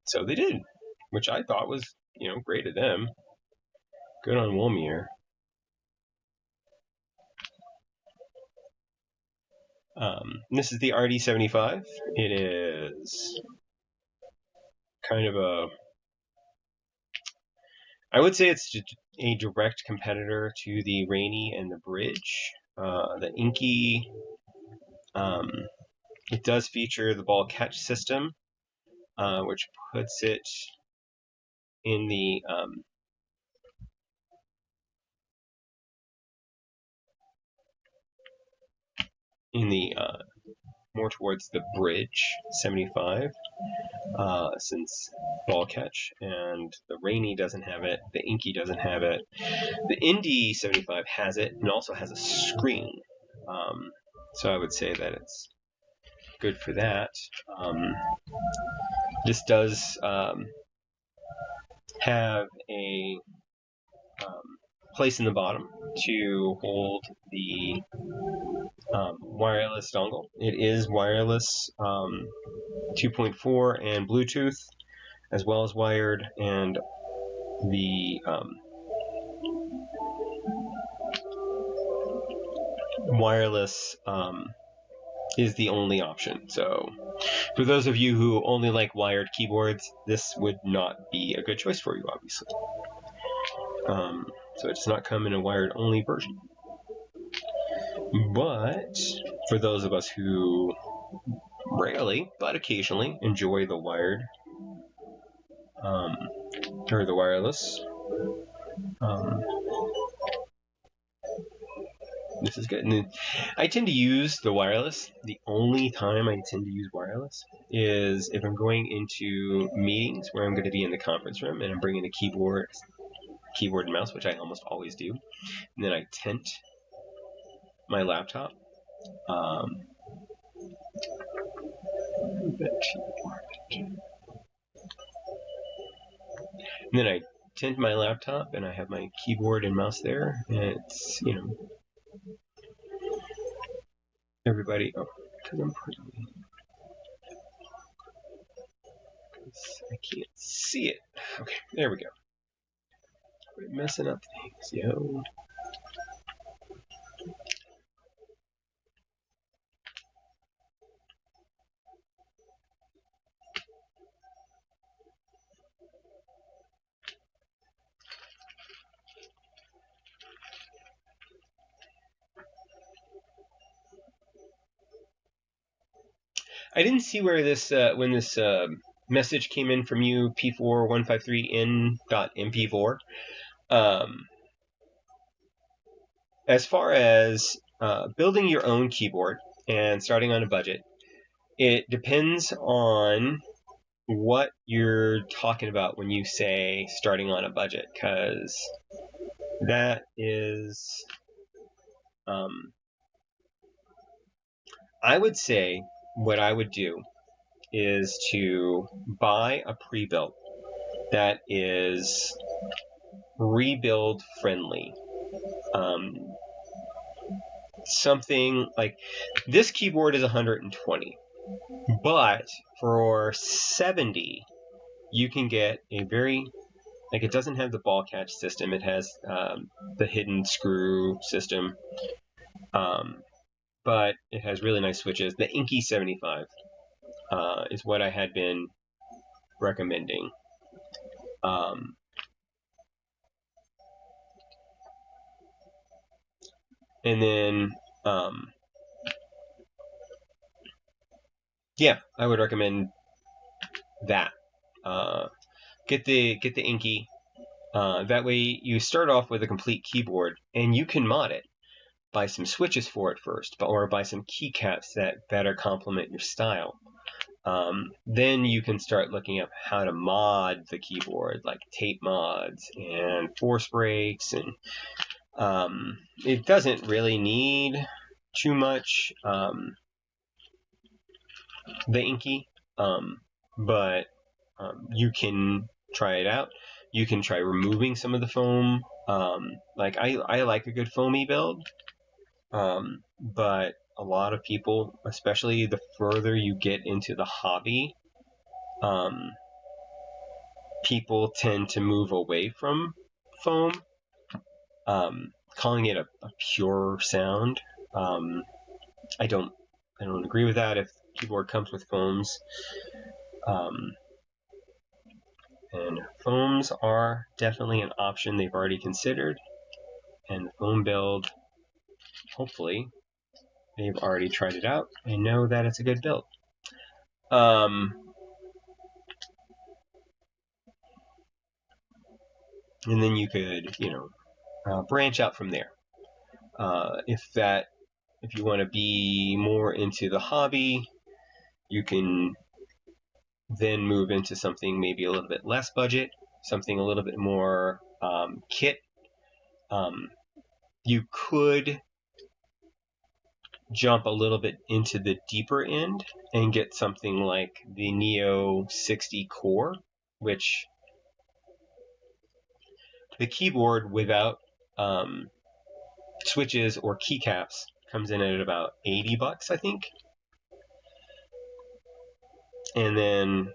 So they did, which I thought was, great of them. Good on Wilmir. This is the RD75. It is kind of I would say it's a direct competitor to the Rainy and the Bridge. The Inky, it does feature the ball catch system, which puts it in the more towards the Bridge 75, since ball catch, and the Rainy doesn't have it, the Inky doesn't have it. The Indy 75 has it, and also has a screen. So I would say that it's good for that. This does have a place in the bottom to hold the wireless dongle. It is wireless 2.4 and Bluetooth, as well as wired, and the wireless is the only option. So for those of you who only like wired keyboards, this would not be a good choice for you, obviously. So it does not come in a wired only version. But for those of us who rarely, but occasionally, enjoy the wired or the wireless, this is good. And I tend to use the wireless. The only time I tend to use wireless is if I'm going into meetings where I'm going to be in the conference room and I'm bringing a keyboard and mouse, which I almost always do. And then I tent my laptop. And then I tint my laptop and I have my keyboard and mouse there, and it's, everybody, because I'm putting, I can't see it. Okay, there we go. Quit messing up things, yo. I didn't see where this when this message came in from you, P4153N.MP4. As far as building your own keyboard and starting on a budget, it depends on what you're talking about when you say starting on a budget, because that is, I would say what I would do is to buy a pre-built that is rebuild friendly. Something like this keyboard is 120, but for 70 you can get a very, like, it doesn't have the ball catch system, it has the hidden screw system, but it has really nice switches. The RD75 is what I had been recommending. And then, yeah, I would recommend that. Get the Inky. That way, you start off with a complete keyboard, and you can mod it. Buy some switches for it first, or buy some keycaps that better complement your style. Then you can start looking up how to mod the keyboard, like tape mods and force breaks, and it doesn't really need too much the Inky, but you can try it out. You can try removing some of the foam. Like I like a good foamy build, but a lot of people, especially the further you get into the hobby, people tend to move away from foam, calling it a pure sound. I don't agree with that. If the keyboard comes with foams, and foams are definitely an option they've already considered, and the foam build, hopefully, they've already tried it out and know that it's a good build. And then you could, branch out from there. If you want to be more into the hobby, you can then move into something maybe a little bit less budget, something a little bit more kit. You could jump a little bit into the deeper end and get something like the Neo 60 Core, which the keyboard without switches or keycaps comes in at about $80, I think. And then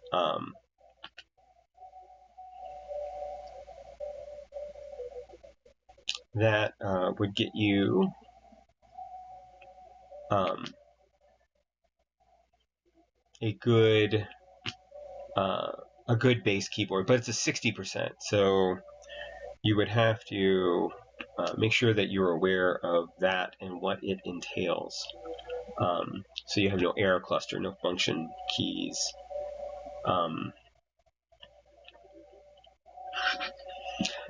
that would get you a good base keyboard, but it's a 60%. So you would have to make sure that you're aware of that and what it entails. So you have no error cluster, no function keys.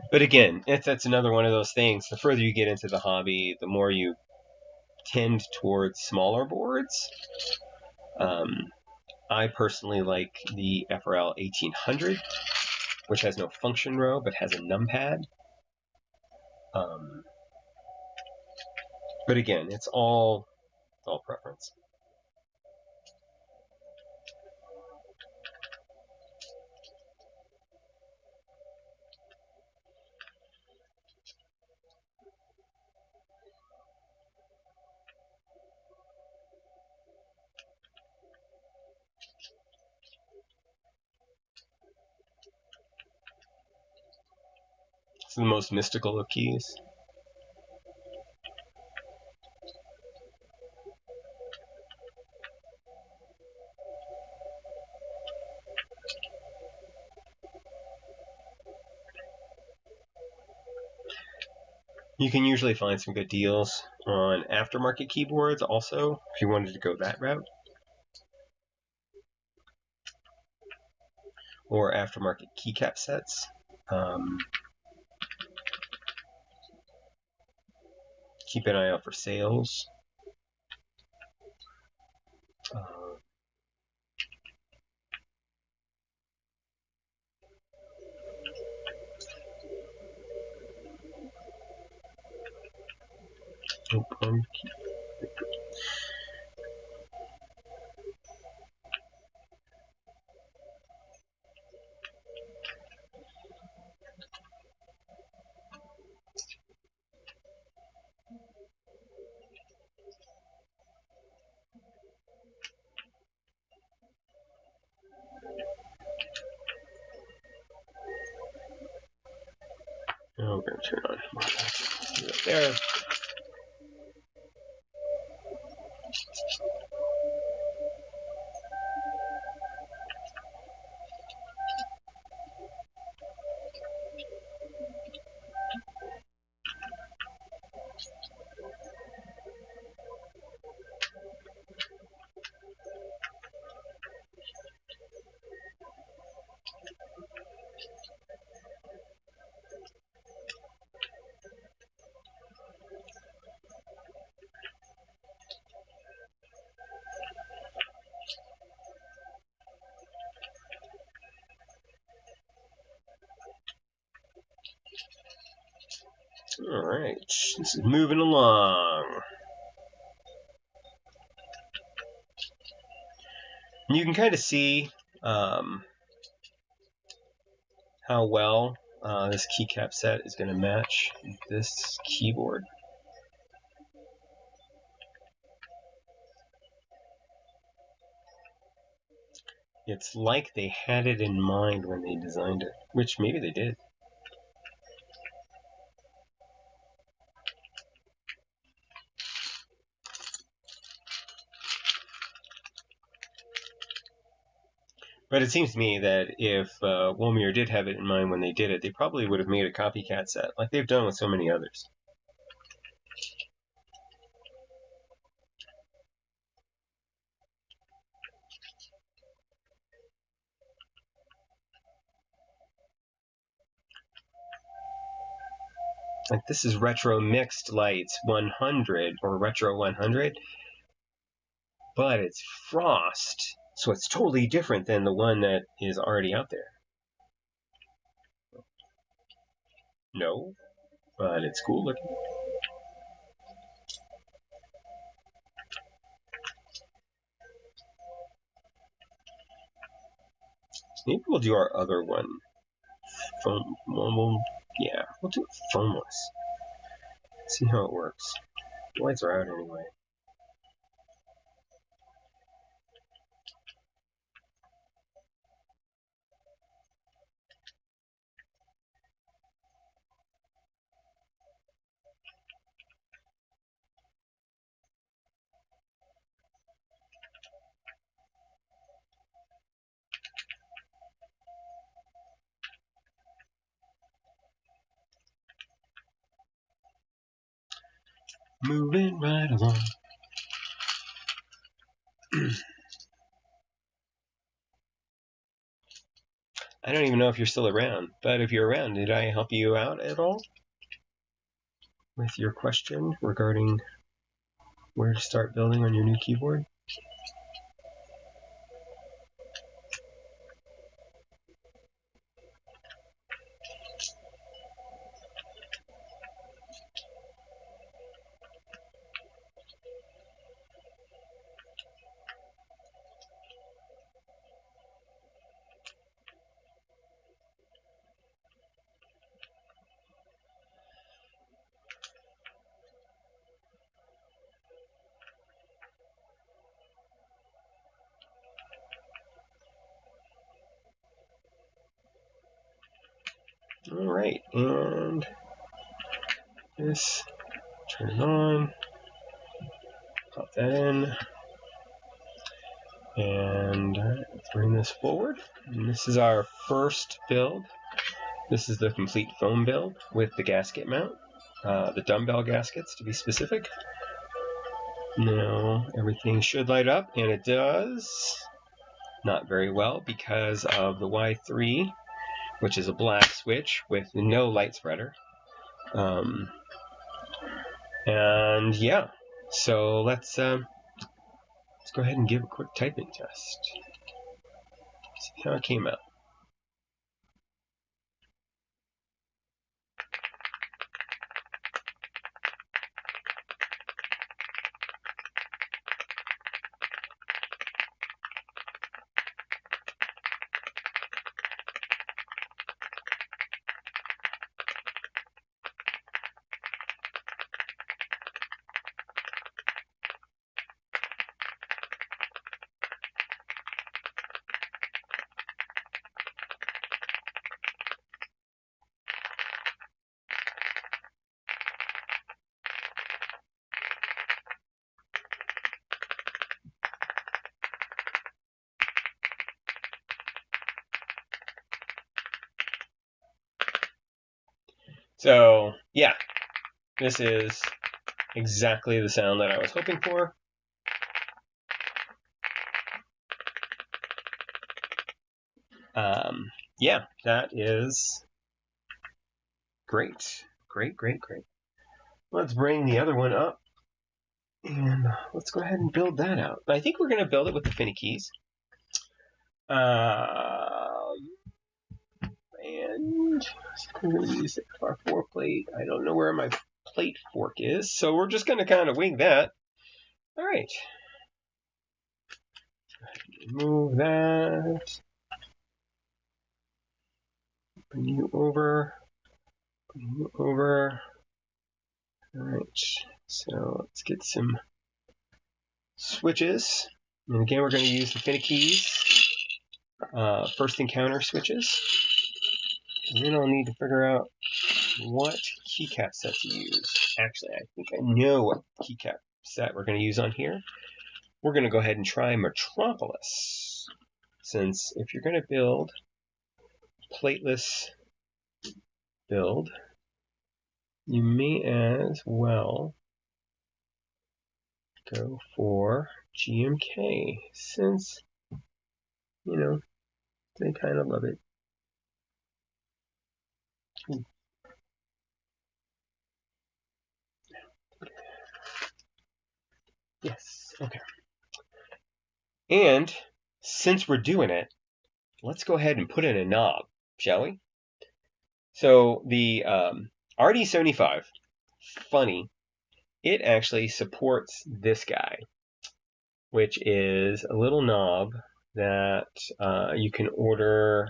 But again, that's another one of those things. The further you get into the hobby, the more you tend towards smaller boards. I personally like the FRL 1800, which has no function row but has a numpad. But again, it's all preference. It's the most mystical of keys. You can usually find some good deals on aftermarket keyboards also, if you wanted to go that route. Or aftermarket keycap sets. Keep an eye out for sales. We're going to turn on there. Alright, this is moving along. You can kind of see how well this keycap set is going to match this keyboard. It's like they had it in mind when they designed it, which maybe they did. But it seems to me that if Wilmir did have it in mind when they did it, they probably would have made a copycat set, like they've done with so many others. Like this is Retro Mixed Lights 100, or Retro 100, but it's Frost, so it's totally different than the one that is already out there. No, but it's cool looking. Maybe we'll do our other one. Foam. Yeah, we'll do it foamless. See how it works. The lights are out anyway. Moving right along. I don't even know if you're still around, but if you're around, did I help you out at all with your question regarding where to start building on your new keyboard? All right, and this, turn it on, pop that in, and let's bring this forward. And this is our first build. This is the complete foam build with the gasket mount, the dumbbell gaskets to be specific. Now everything should light up, and it does. Not very well because of the Y3, which is a black switch with no light spreader. And yeah, so let's go ahead and give a quick typing test. See how it came out. So yeah, this is exactly the sound that I was hoping for. Yeah, that is great. Great. Let's bring the other one up, and let's go ahead and build that out. I think we're going to build it with the Finny keys. And I'm going to use the R4 plate. I don't know where my plate fork is, so we're just going to kind of wing that. All right. Move that. Bring you over. Bring you over. All right. So let's get some switches. And again, we're going to use the finickies first encounter switches. And then I'll need to figure out what keycap set to use. Actually, I think I know what keycap set we're going to use on here. We're going to go ahead and try Metropolis. Since if you're going to build plateless build, you may as well go for GMK, since, you know, they kind of love it. Ooh. Yes, okay. And since we're doing it, let's go ahead and put in a knob, shall we? So the RD75, funny, it actually supports this guy, which is a little knob that you can order.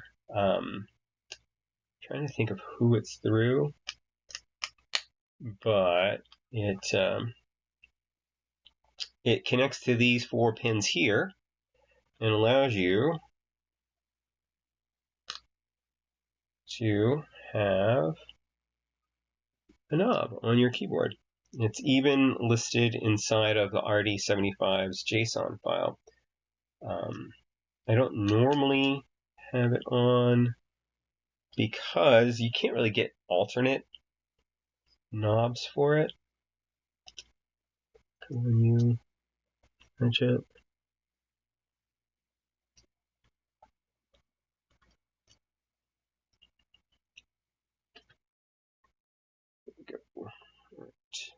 Trying to think of who it's through, but it connects to these 4 pins here and allows you to have a knob on your keyboard. It's even listed inside of the RD75's JSON file. I don't normally have it on because you can't really get alternate knobs for it. When you punch it, there we go. Right,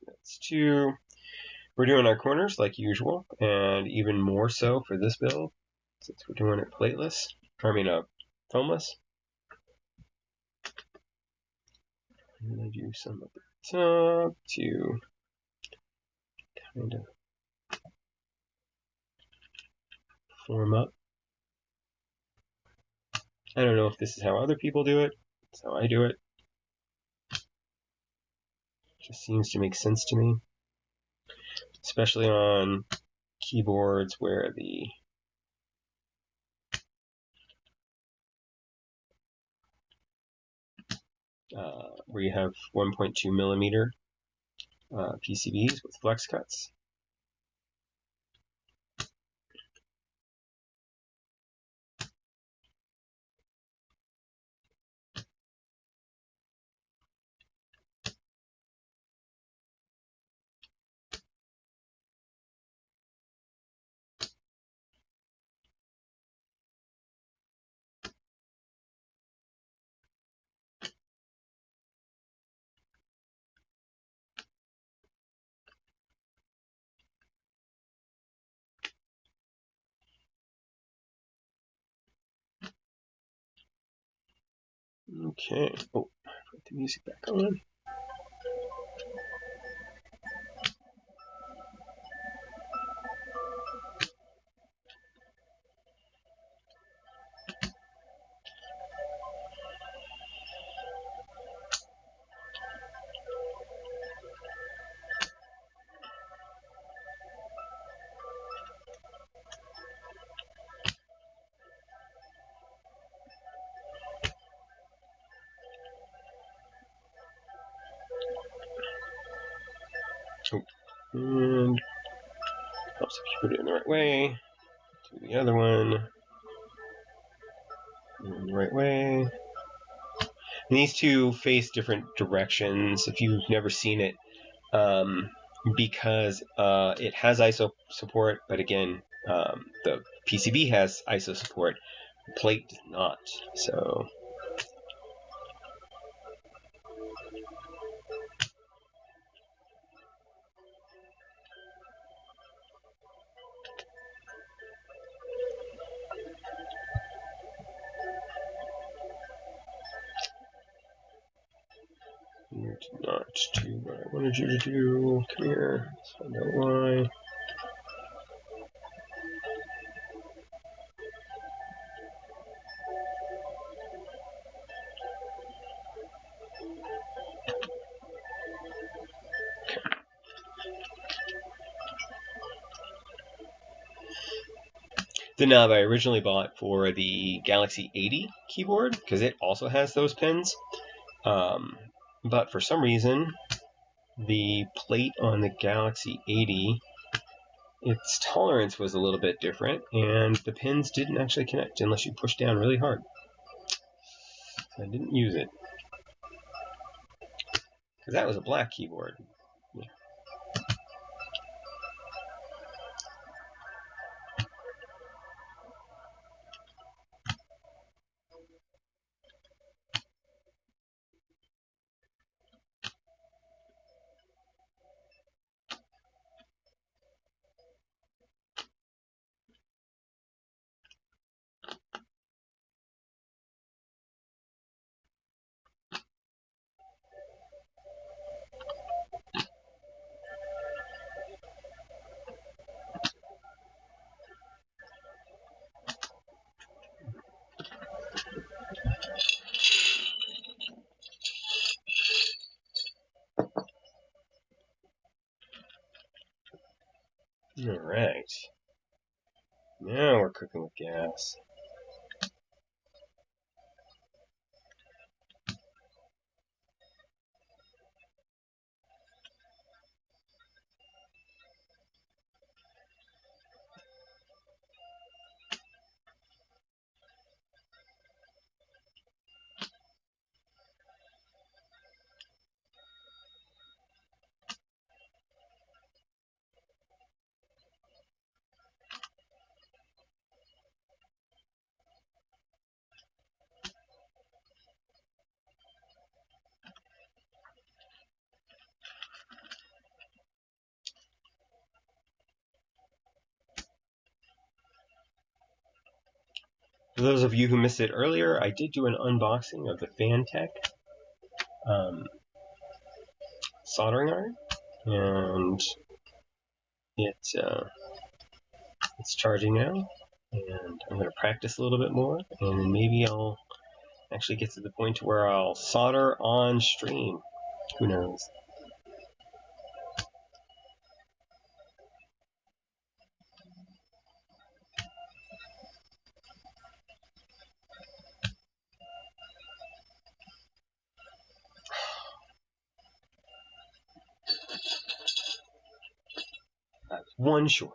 that's 2. We're doing our corners like usual, and even more so for this build, since we're doing it plateless. I mean, foamless. I'm going to do some at the top to kind of form up. I don't know if this is how other people do it. It's how I do it. Just seems to make sense to me, especially on keyboards where you have 1.2 millimeter PCBs with flex cuts. Okay. Oh, put the music back on. Oh, and helps if you put it in the right way. Do the other one in the right way. And these two face different directions if you've never seen it, because it has ISO support, but again, the PCB has ISO support. The plate does not. So did not do what I wanted you to do. Come here. Let's find out why. The knob I originally bought for the Galaxy 80 keyboard, because it also has those pins. But for some reason, the plate on the Galaxy 80, its tolerance was a little bit different, and the pins didn't actually connect unless you push down really hard. So I didn't use it. Because that was a black keyboard. Yeah. Alright. Now we're cooking with gas. For those of you who missed it earlier, I did do an unboxing of the Fantech soldering iron, and it's charging now, and I'm going to practice a little bit more, and then maybe I'll actually get to the point where I'll solder on stream. Who knows? That's one short.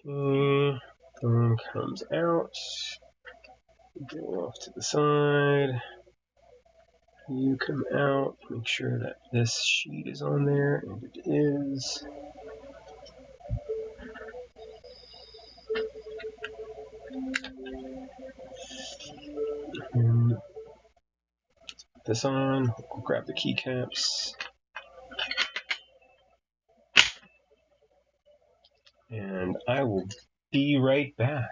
Okay, boom comes out. Go off to the side. You come out. Make sure that this sheet is on there, and it is. And put this on. We'll grab the keycaps. And I will be right back.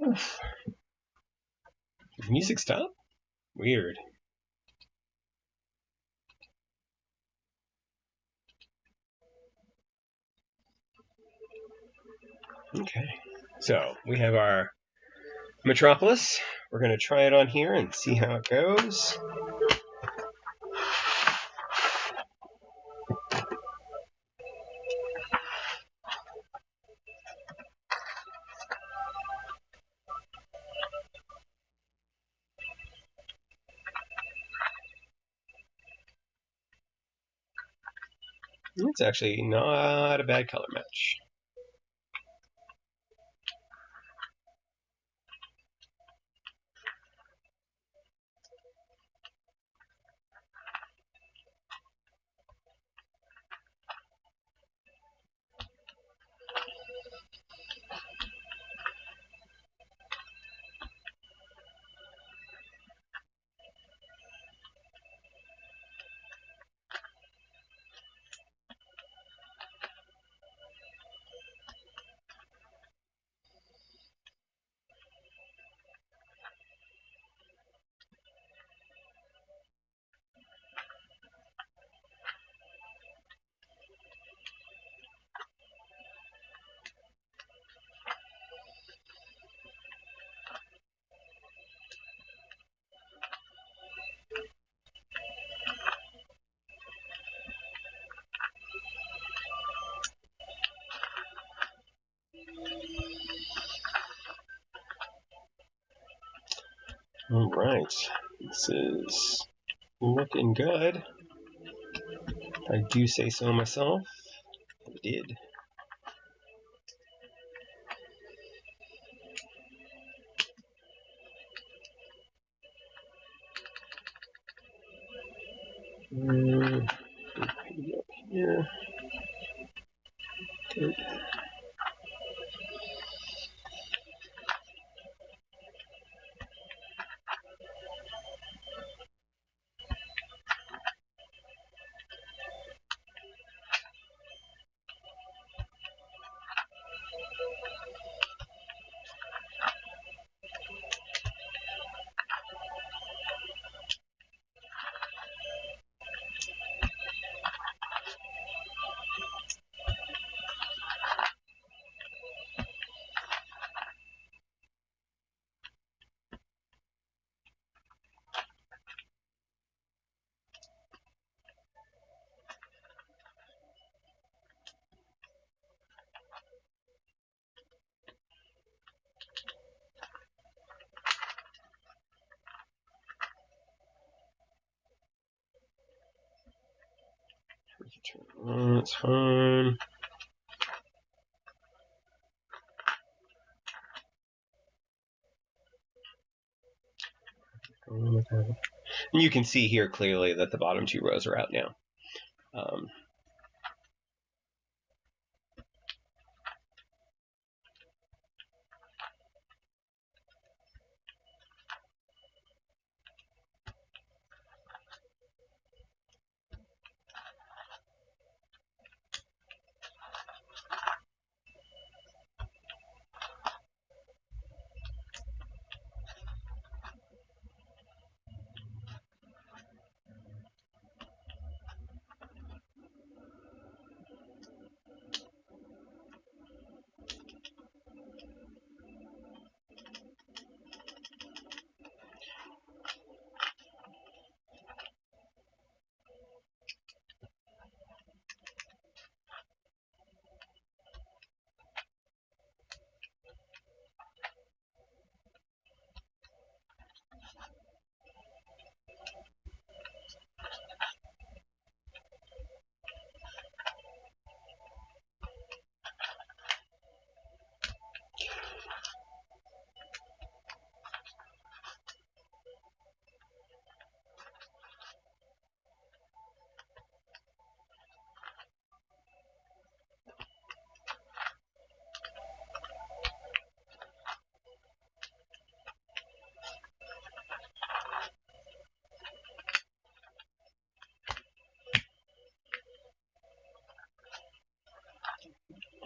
Oof. Did music stop? Weird. Okay, so we have our Metropolis. We're going to try it on here and see how it goes. It's actually not a bad color match. All right, this is looking good. I do say so myself. I did. Yeah. Good. That's fine. And you can see here clearly that the bottom two rows are out now.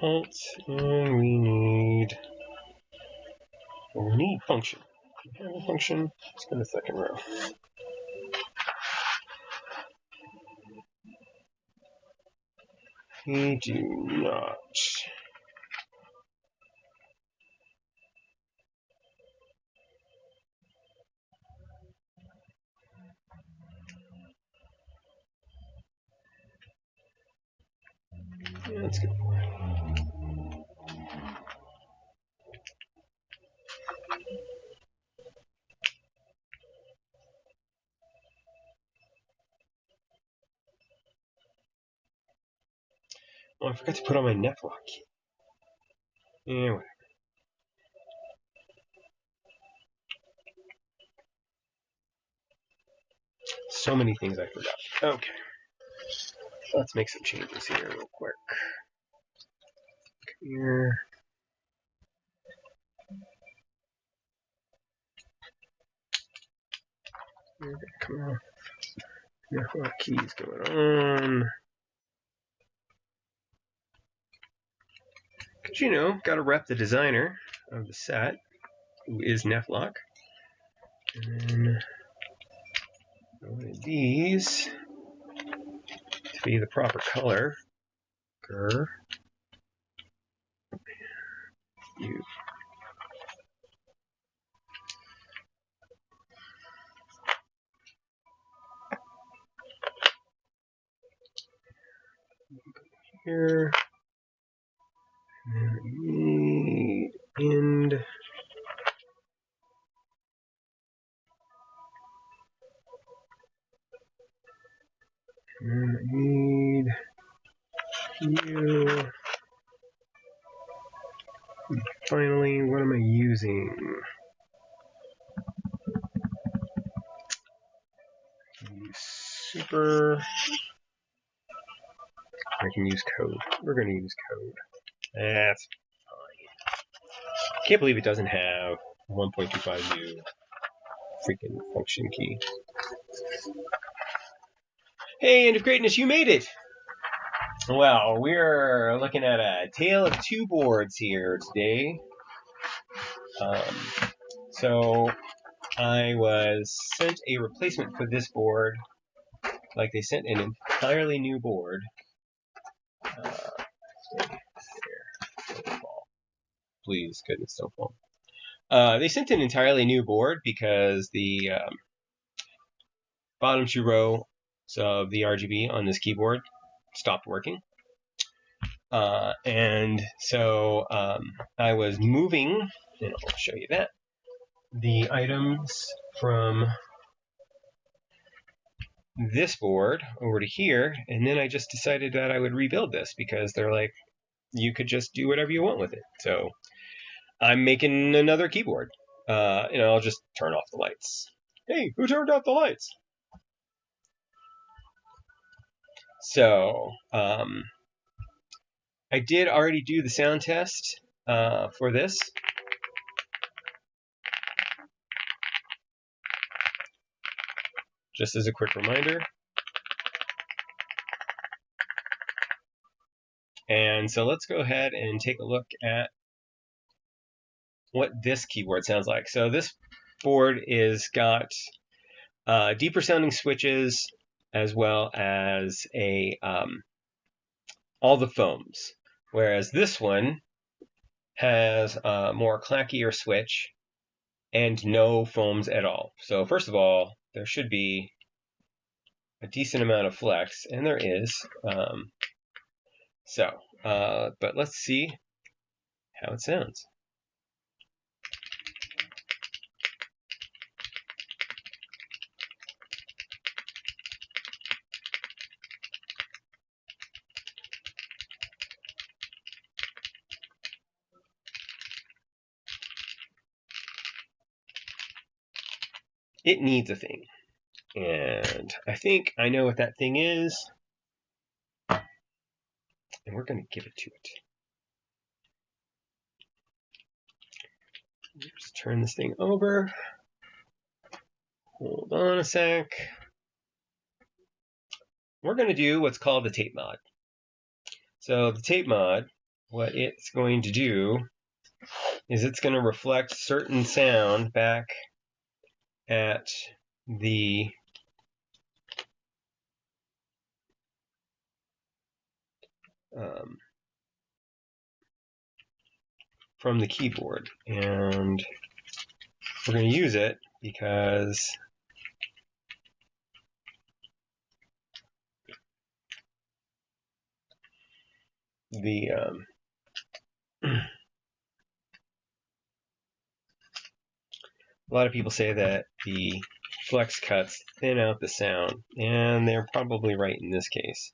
And we need We need function. We have a function. Let's go to the second row. We do not. Yeah, that's good. Oh, I forgot to put on my neck lock key. Yeah, whatever. So many things I forgot. Okay. Let's make some changes here real quick. Here. Come on. Neck lock keys going on. Because, you know, gotta rep the designer of the set, who is Neflock. And one of these to be the proper color. Grr. You. Here. And need end. And need you. And finally, what am I using? Super. I can use code. We're going to use code. That's fine. Can't believe it doesn't have 1.25u freaking function key. Hey, End of Greatness, you made it! Well, we're looking at a tale of two boards here today. So I was sent a replacement for this board, like they sent an entirely new board. Please, goodness, don't fall. They sent an entirely new board because the bottom two rows of the RGB on this keyboard stopped working. And so I was moving, and I'll show you that, the items from this board over to here, and then I just decided that I would rebuild this because they're like, you could just do whatever you want with it. So I'm making another keyboard. I'll just turn off the lights. Hey, who turned off the lights? So I did already do the sound test for this. Just as a quick reminder. And so let's go ahead and take a look at what this keyboard sounds like. So this board is got deeper sounding switches as well as all the foams, whereas this one has a more clackier switch and no foams at all. So first of all, there should be a decent amount of flex, and there is. But let's see how it sounds. It needs a thing. And I think I know what that thing is. And we're going to give it to it. Just turn this thing over. Hold on a sec. We're going to do what's called the tape mod. So the tape mod, what it's going to do is it's going to reflect certain sound back at the from the keyboard, and we're going to use it because the a lot of people say that the flex cuts thin out the sound, and they're probably right in this case.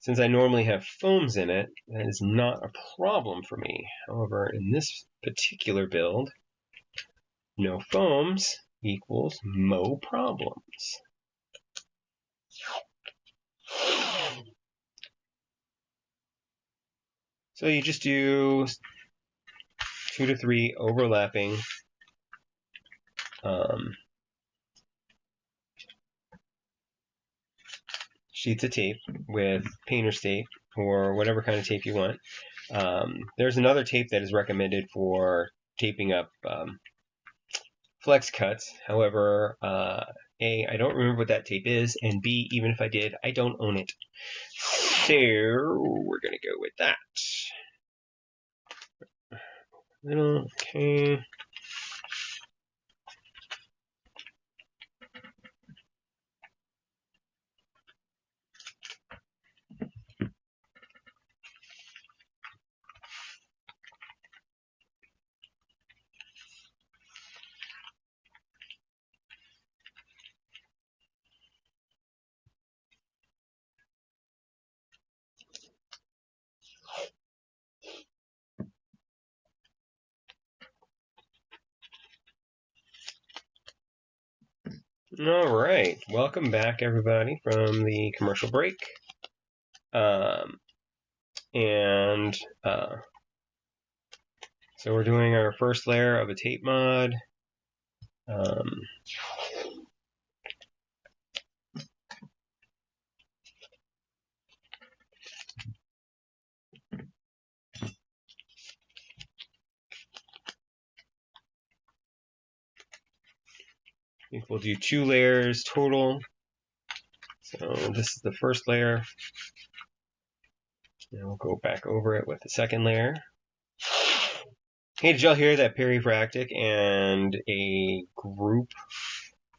Since I normally have foams in it, that is not a problem for me. However, in this particular build, no foams equals mo problems. So you just do 2 to 3 overlapping sheets of tape with painter's tape or whatever kind of tape you want. There's another tape that is recommended for taping up flex cuts. However, A, I don't remember what that tape is, and B, even if I did, I don't own it. So we're going to go with that. Okay. All right, welcome back, everybody, from the commercial break. So we're doing our first layer of a tape mod. I think we'll do 2 layers total. So this is the first layer. And we'll go back over it with the second layer. Hey, did y'all hear that Perry Fractic and a group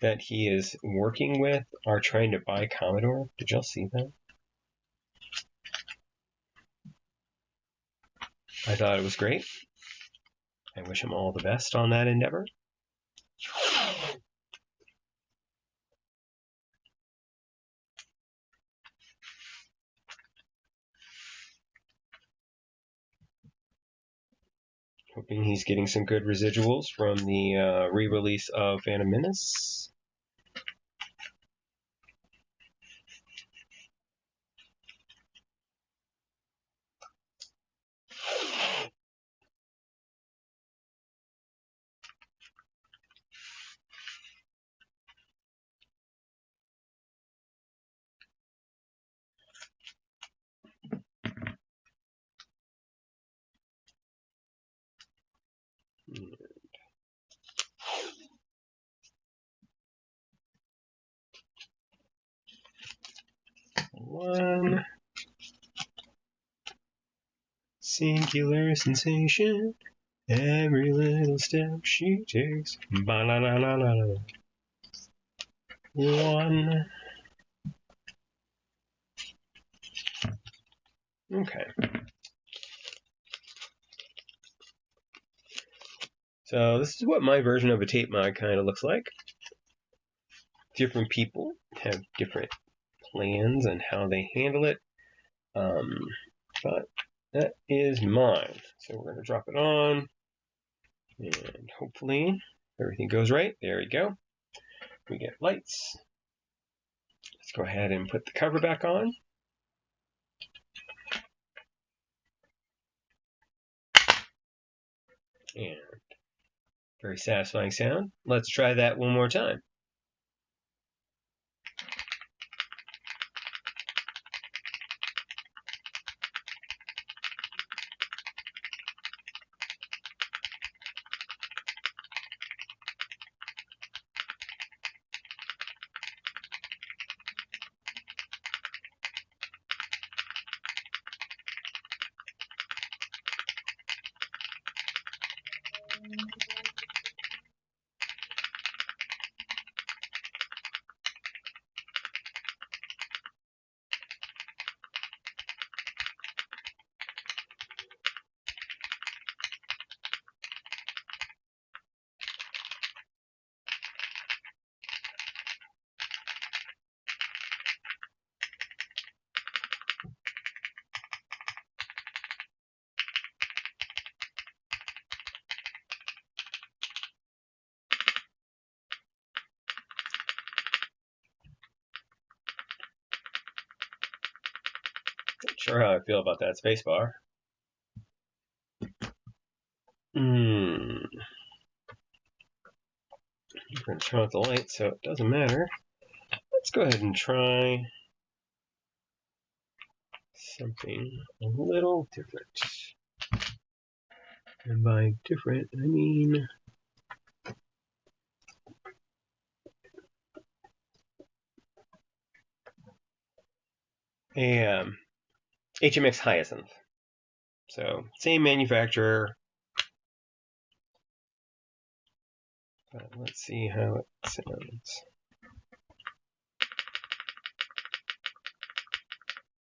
that he is working with are trying to buy Commodore? Did y'all see that? I thought it was great. I wish him all the best on that endeavor. Hoping he's getting some good residuals from the re-release of Phantom Menace. One singular sensation, every little step she takes. Ba-la-la-la-la-la. One. Okay. So this is what my version of a tape mod kind of looks like. Different people have different plans on how they handle it. But that is mine. So we're going to drop it on. And hopefully everything goes right. There we go. We get lights. Let's go ahead and put the cover back on. And very satisfying sound. Let's try that one more time. sure how I feel about that spacebar. We're going to turn off the light, so it doesn't matter. Let's go ahead and try something a little different. And by different, I mean a HMX Hyacinth. So same manufacturer. But let's see how it sounds.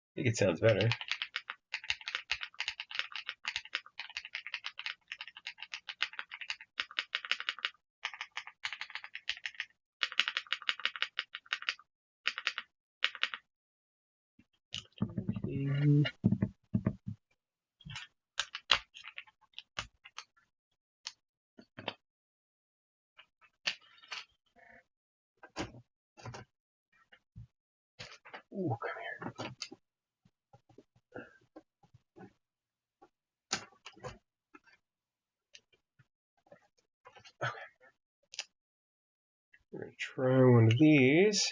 I think it sounds better. Ooh, come here. Okay. We're going to try one of these.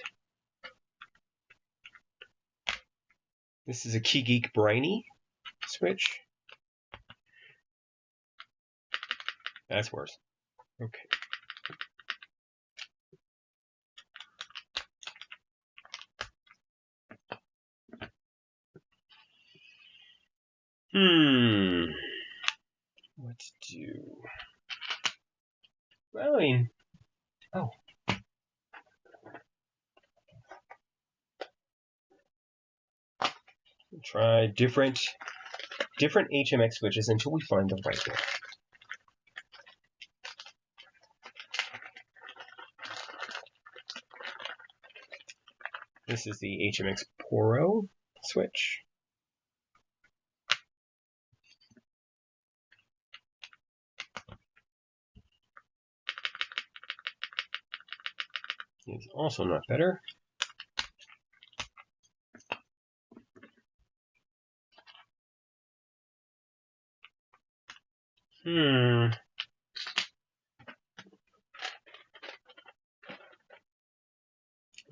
This is a Key Geek Briny switch. That's worse. Okay. What to do? Well, I mean, oh. We'll try different HMX switches until we find the right one. This is the HMX Pro switch. It's also not better.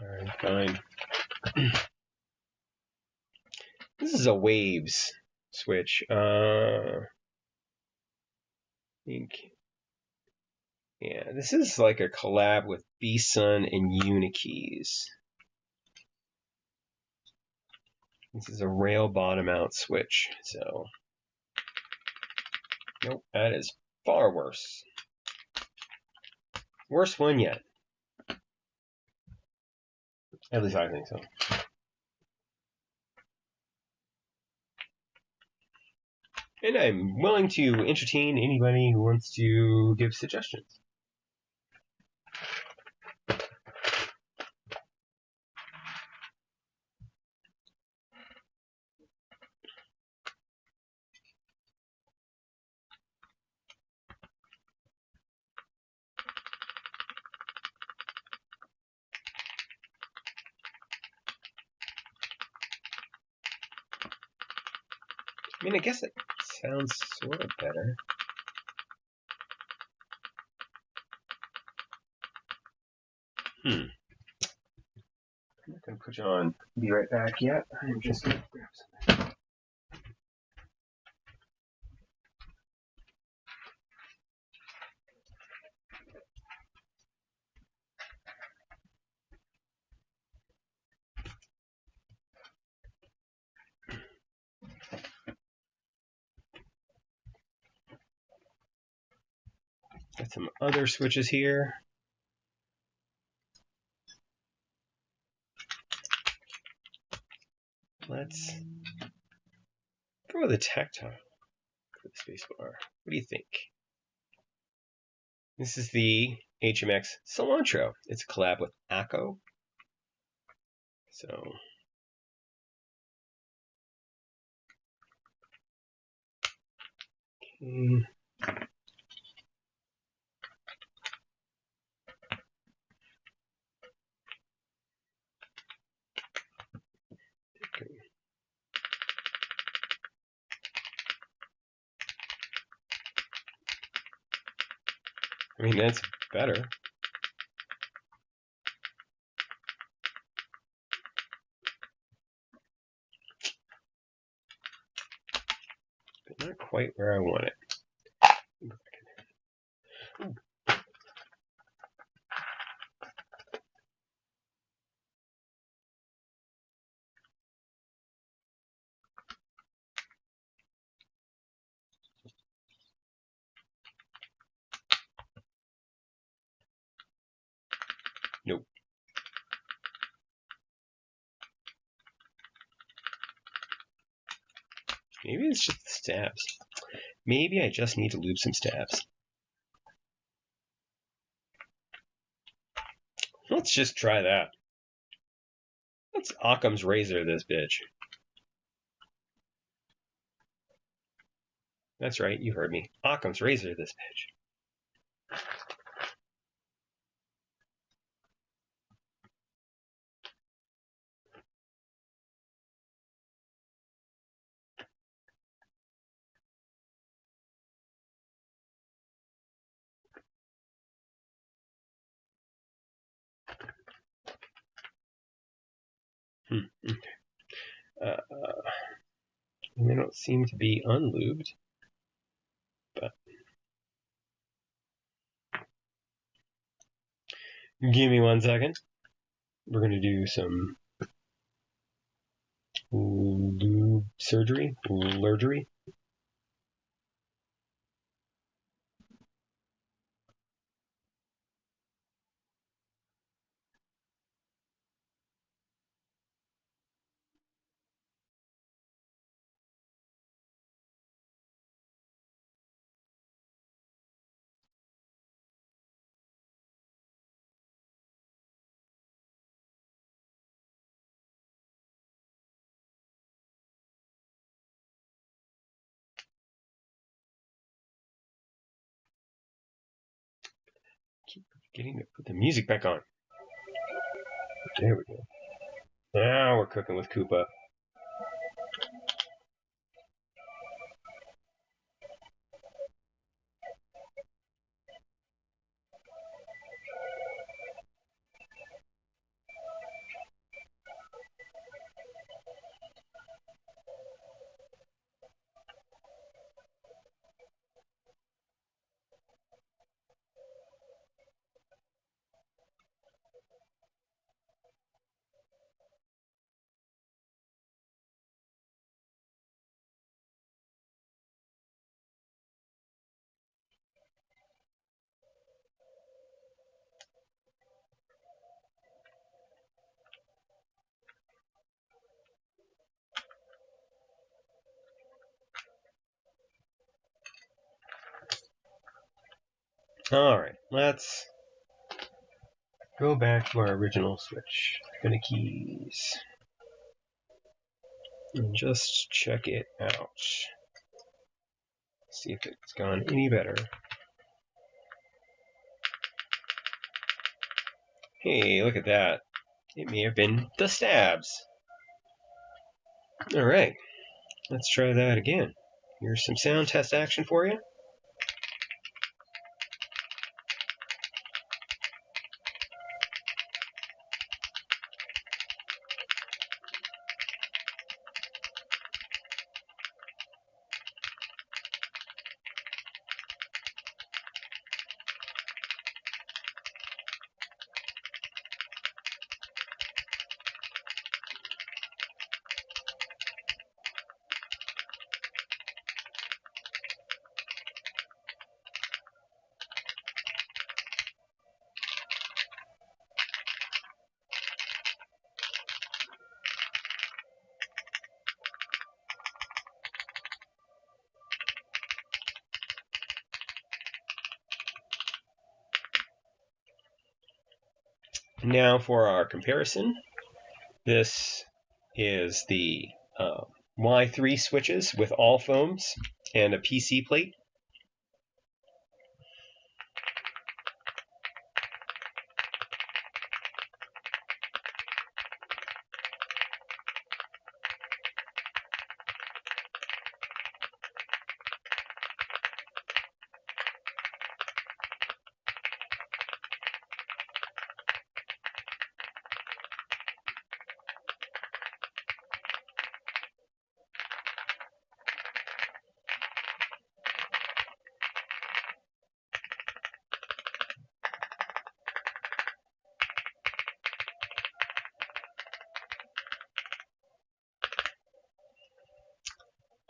Alright, fine. This is a Waves switch. I think. Yeah, this is like a collab with B-Sun and Unikeys. This is a rail bottom out switch, so nope, that is far worse. Worst one yet. At least I think so. And I'm willing to entertain anybody who wants to give suggestions. I mean, I guess it sounds sort of better. I'm not going to put you on Be Right Back yet. I'm just going to grab something. Got some other switches here. Let's go with a tactile for the spacebar. What do you think? This is the HMX Cilantro. It's a collab with Acco. So okay. I mean, that's better. But not quite where I want it. Nope. Maybe it's just the stabs. Maybe I just need to lube some stabs. Let's just try that. Let's Occam's razor this bitch. That's right, you heard me. Occam's razor this bitch. Okay. They don't seem to be unlubed, but give me 1 second. We're going to do some lube surgery, lurgery. Keep forgetting to put the music back on. There we go. Now we're cooking with Koopa. Alright, let's go back to our original switch. Gonna keys. And just check it out. See if it's gone any better. Hey, look at that. It may have been the stabs. Alright, let's try that again. Here's some sound test action for you. Now for our comparison. This is the Y3 switches with all foams and a PC plate.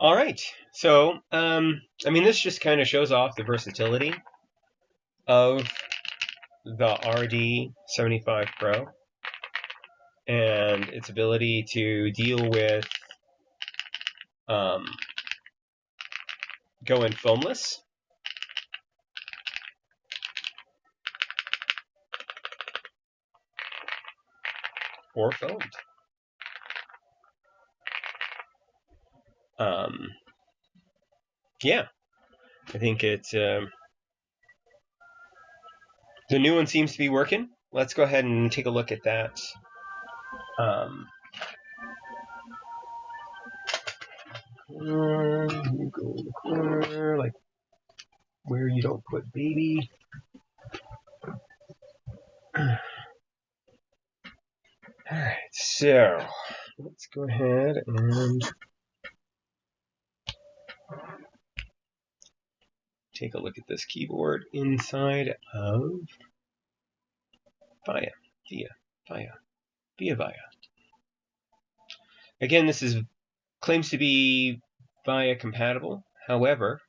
All right. So, I mean, this just kind of shows off the versatility of the RD75 Pro and its ability to deal with going foamless or foamed. Yeah, I think it's the new one seems to be working. Let's go ahead and take a look at that. You go in the corner, like where you don't put baby. Alright, so let's go ahead and take a look at this keyboard inside of Via. Again, this is claims to be Via compatible. However,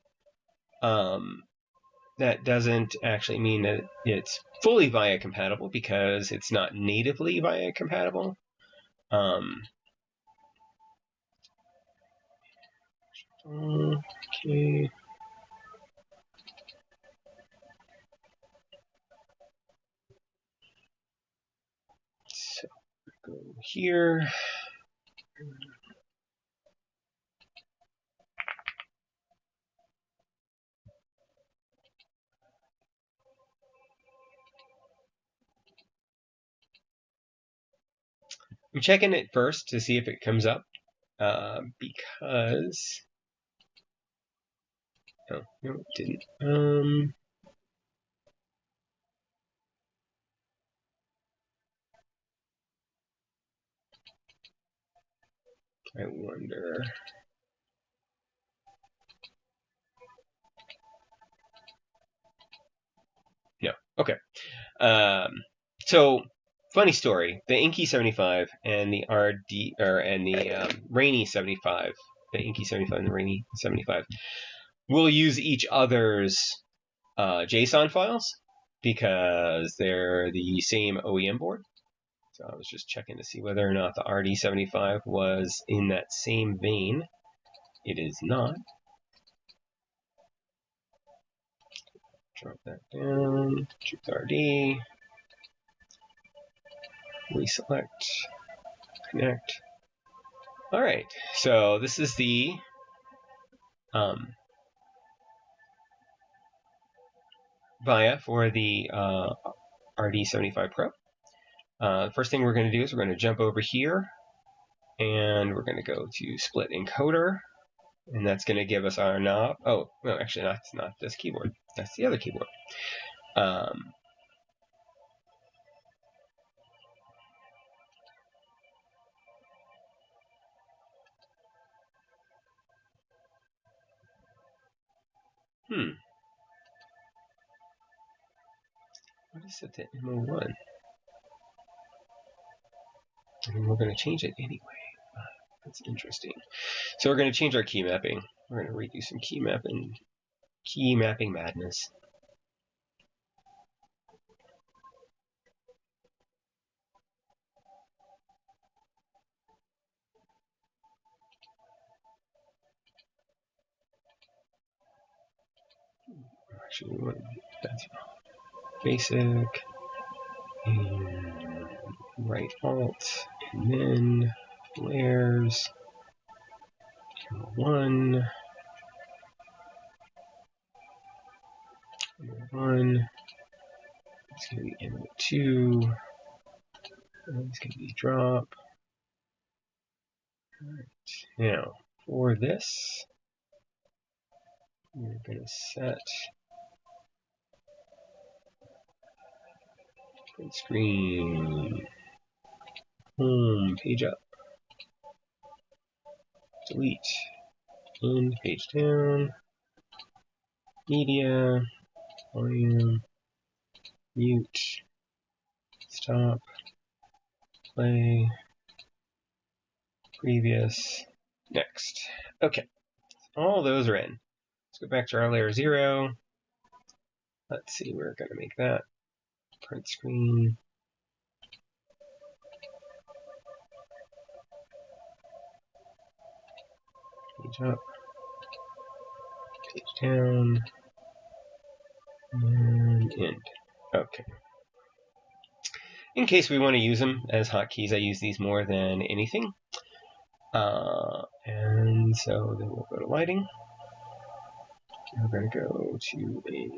that doesn't actually mean that it's fully Via compatible because it's not natively Via compatible. Okay. So go here. I'm checking it first to see if it comes up because no, it didn't. I wonder. No. Okay. So funny story: the Inky 75 and the Rainy 75, the Inky 75 and the Rainy 75, will use each other's JSON files because they're the same OEM board. So I was just checking to see whether or not the RD75 was in that same vein. It is not. Drop that down. Choose RD. Reselect. Connect. All right. So this is the Via for the RD75 Pro. First thing we're going to do is we're going to jump over here and we're going to go to split encoder, and that's going to give us our knob. Oh, no, actually, that's not this keyboard. That's the other keyboard. What is it to MO1? And we're going to change it anyway. That's interesting. So we're going to change our key mapping. We're going to redo some key mapping madness. Actually, that's basic, and right alt, and then layers, one, it's going to be M2, it's going to be drop. All right, now for this, we're going to set print screen, home, page up, delete, end, page down, media, volume, mute, stop, play, previous, next. Okay, all those are in. Let's go back to our layer 0. Let's see, we're going to make that print screen. Page up, page down, and end. Okay. In case we want to use them as hotkeys, I use these more than anything. And so then we'll go to lighting. We're going to go to a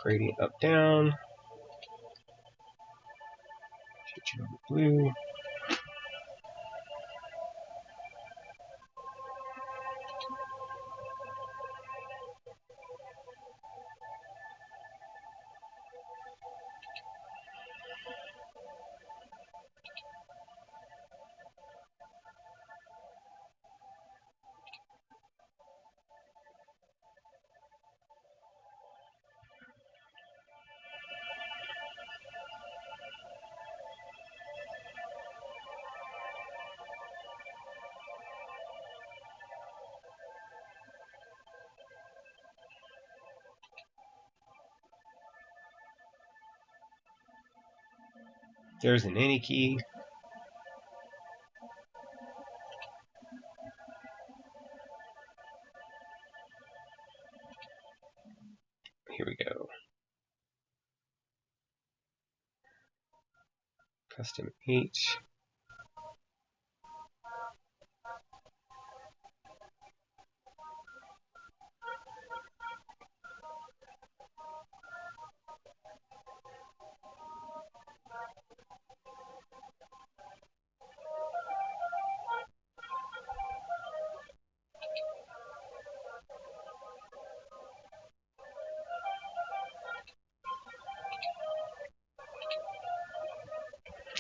gradient up down. Switch over to blue. There's an any key. Here we go. Custom H.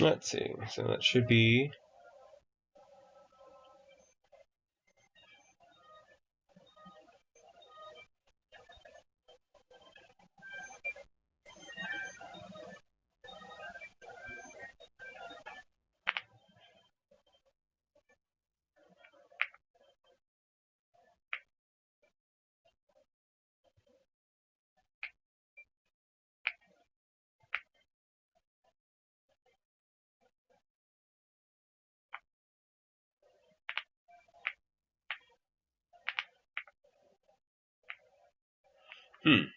Let's see, so that should be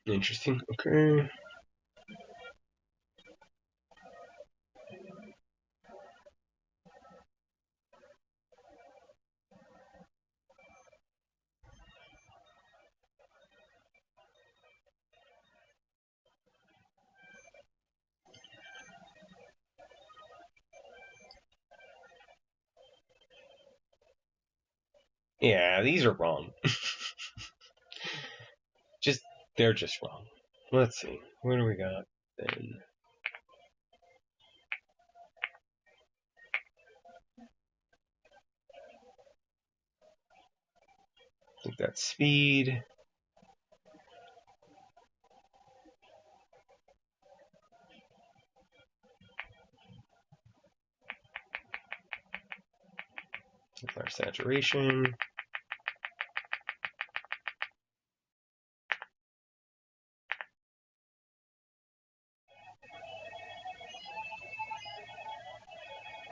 interesting. Okay. Yeah, these are wrong. They're just wrong. Let's see. What do we got then? I think that's speed. That's our saturation.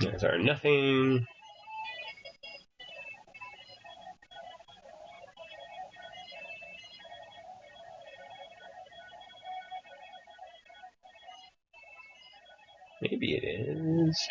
There's our nothing. Maybe it is.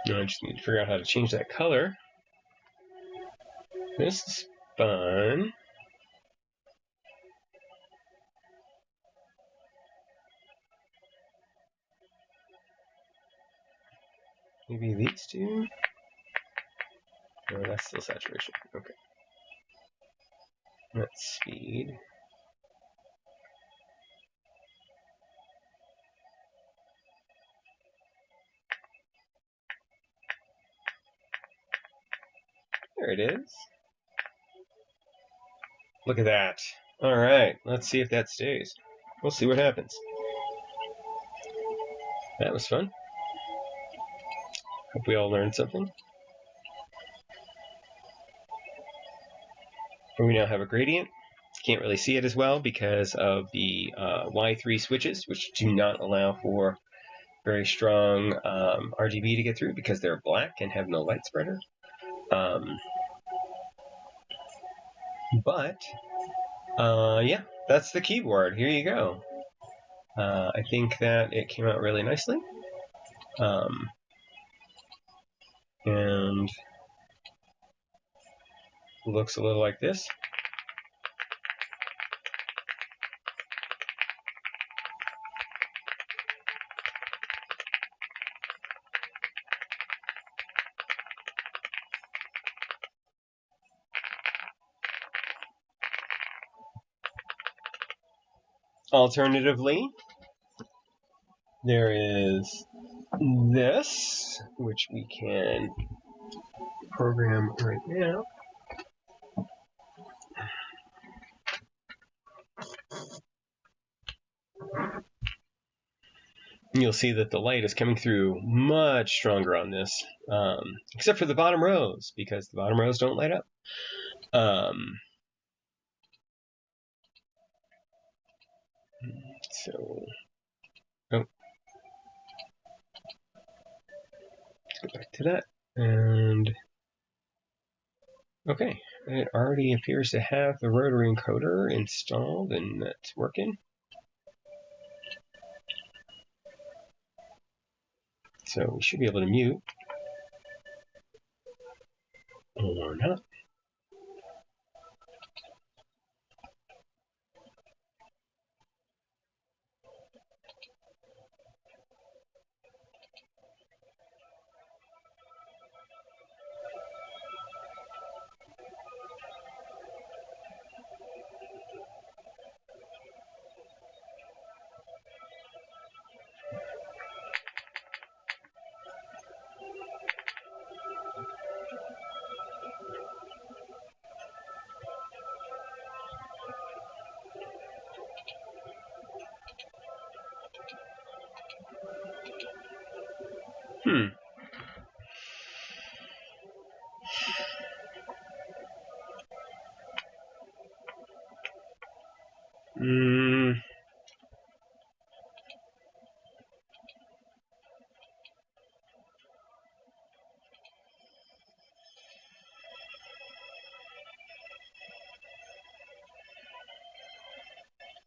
Now I just need to figure out how to change that color. This is fun. Maybe these two? No, that's still saturation. Okay. That's speed. There it is. Look at that. Alright, let's see if that stays. We'll see what happens. That was fun. Hope we all learned something. And we now have a gradient. Can't really see it as well because of the Y3 switches, which do not allow for very strong RGB to get through because they're black and have no light spreader. Yeah, that's the keyboard. Here you go. I think that it came out really nicely. And looks a little like this. Alternatively, there is this, which we can program right now. And you'll see that the light is coming through much stronger on this, except for the bottom rows, because the bottom rows don't light up. So, let's go back to that. And, okay, it already appears to have the rotary encoder installed, and that's working. So we should be able to mute, or not.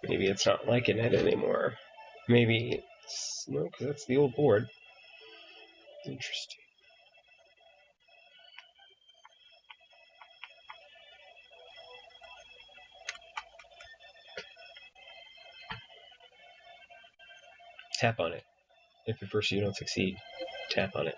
Maybe it's not liking it anymore. Maybe it's, no, because that's the old board. Interesting. Tap on it. If at first you don't succeed, tap on it.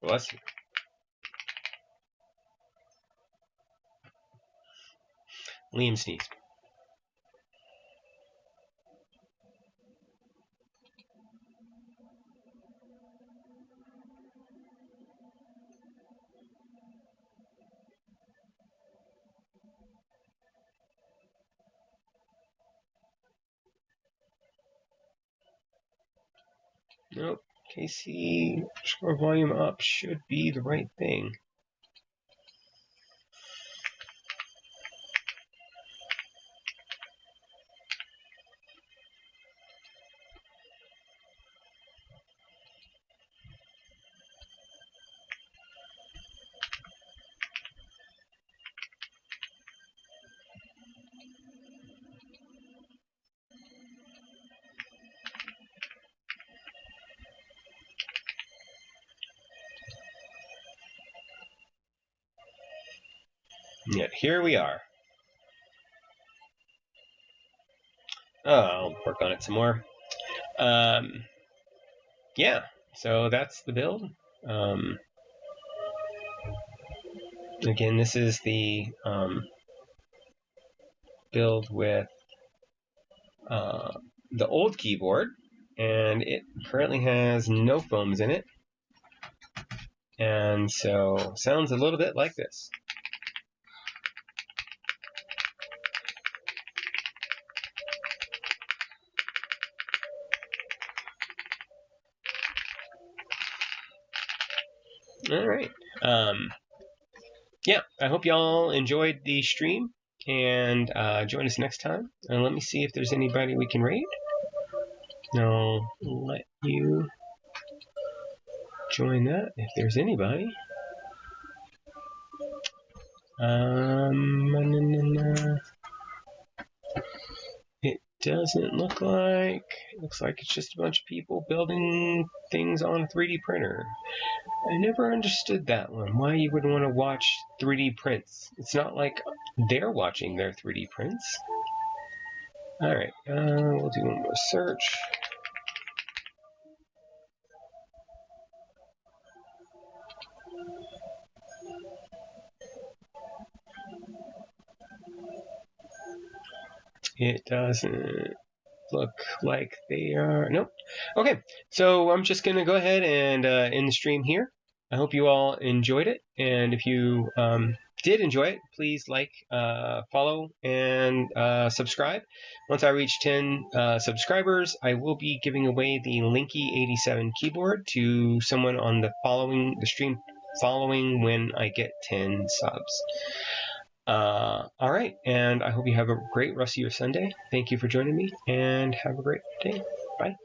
Bless you. Liam sneezed. Nope. KC score volume up should be the right thing. Yet here we are. Oh, I'll work on it some more. Yeah, so that's the build. Again, this is the build with the old keyboard, and it currently has no foams in it, and so sounds a little bit like this. All right. Yeah, I hope y'all enjoyed the stream, and join us next time. And let me see if there's anybody we can raid. I'll let you join that if there's anybody. It doesn't look like. It looks like it's just a bunch of people building things on a 3D printer. I never understood that one. Why you would want to watch 3D prints? It's not like they're watching their 3D prints. All right, we'll do one more search. It doesn't look like they are. Nope. Okay, so I'm just going to go ahead and end the stream here. I hope you all enjoyed it. And if you did enjoy it, please like, follow, and subscribe. Once I reach 10 subscribers, I will be giving away the Linky87 keyboard to someone on the stream following when I get 10 subs. All right, and I hope you have a great rest of your Sunday. Thank you for joining me, and have a great day. Bye.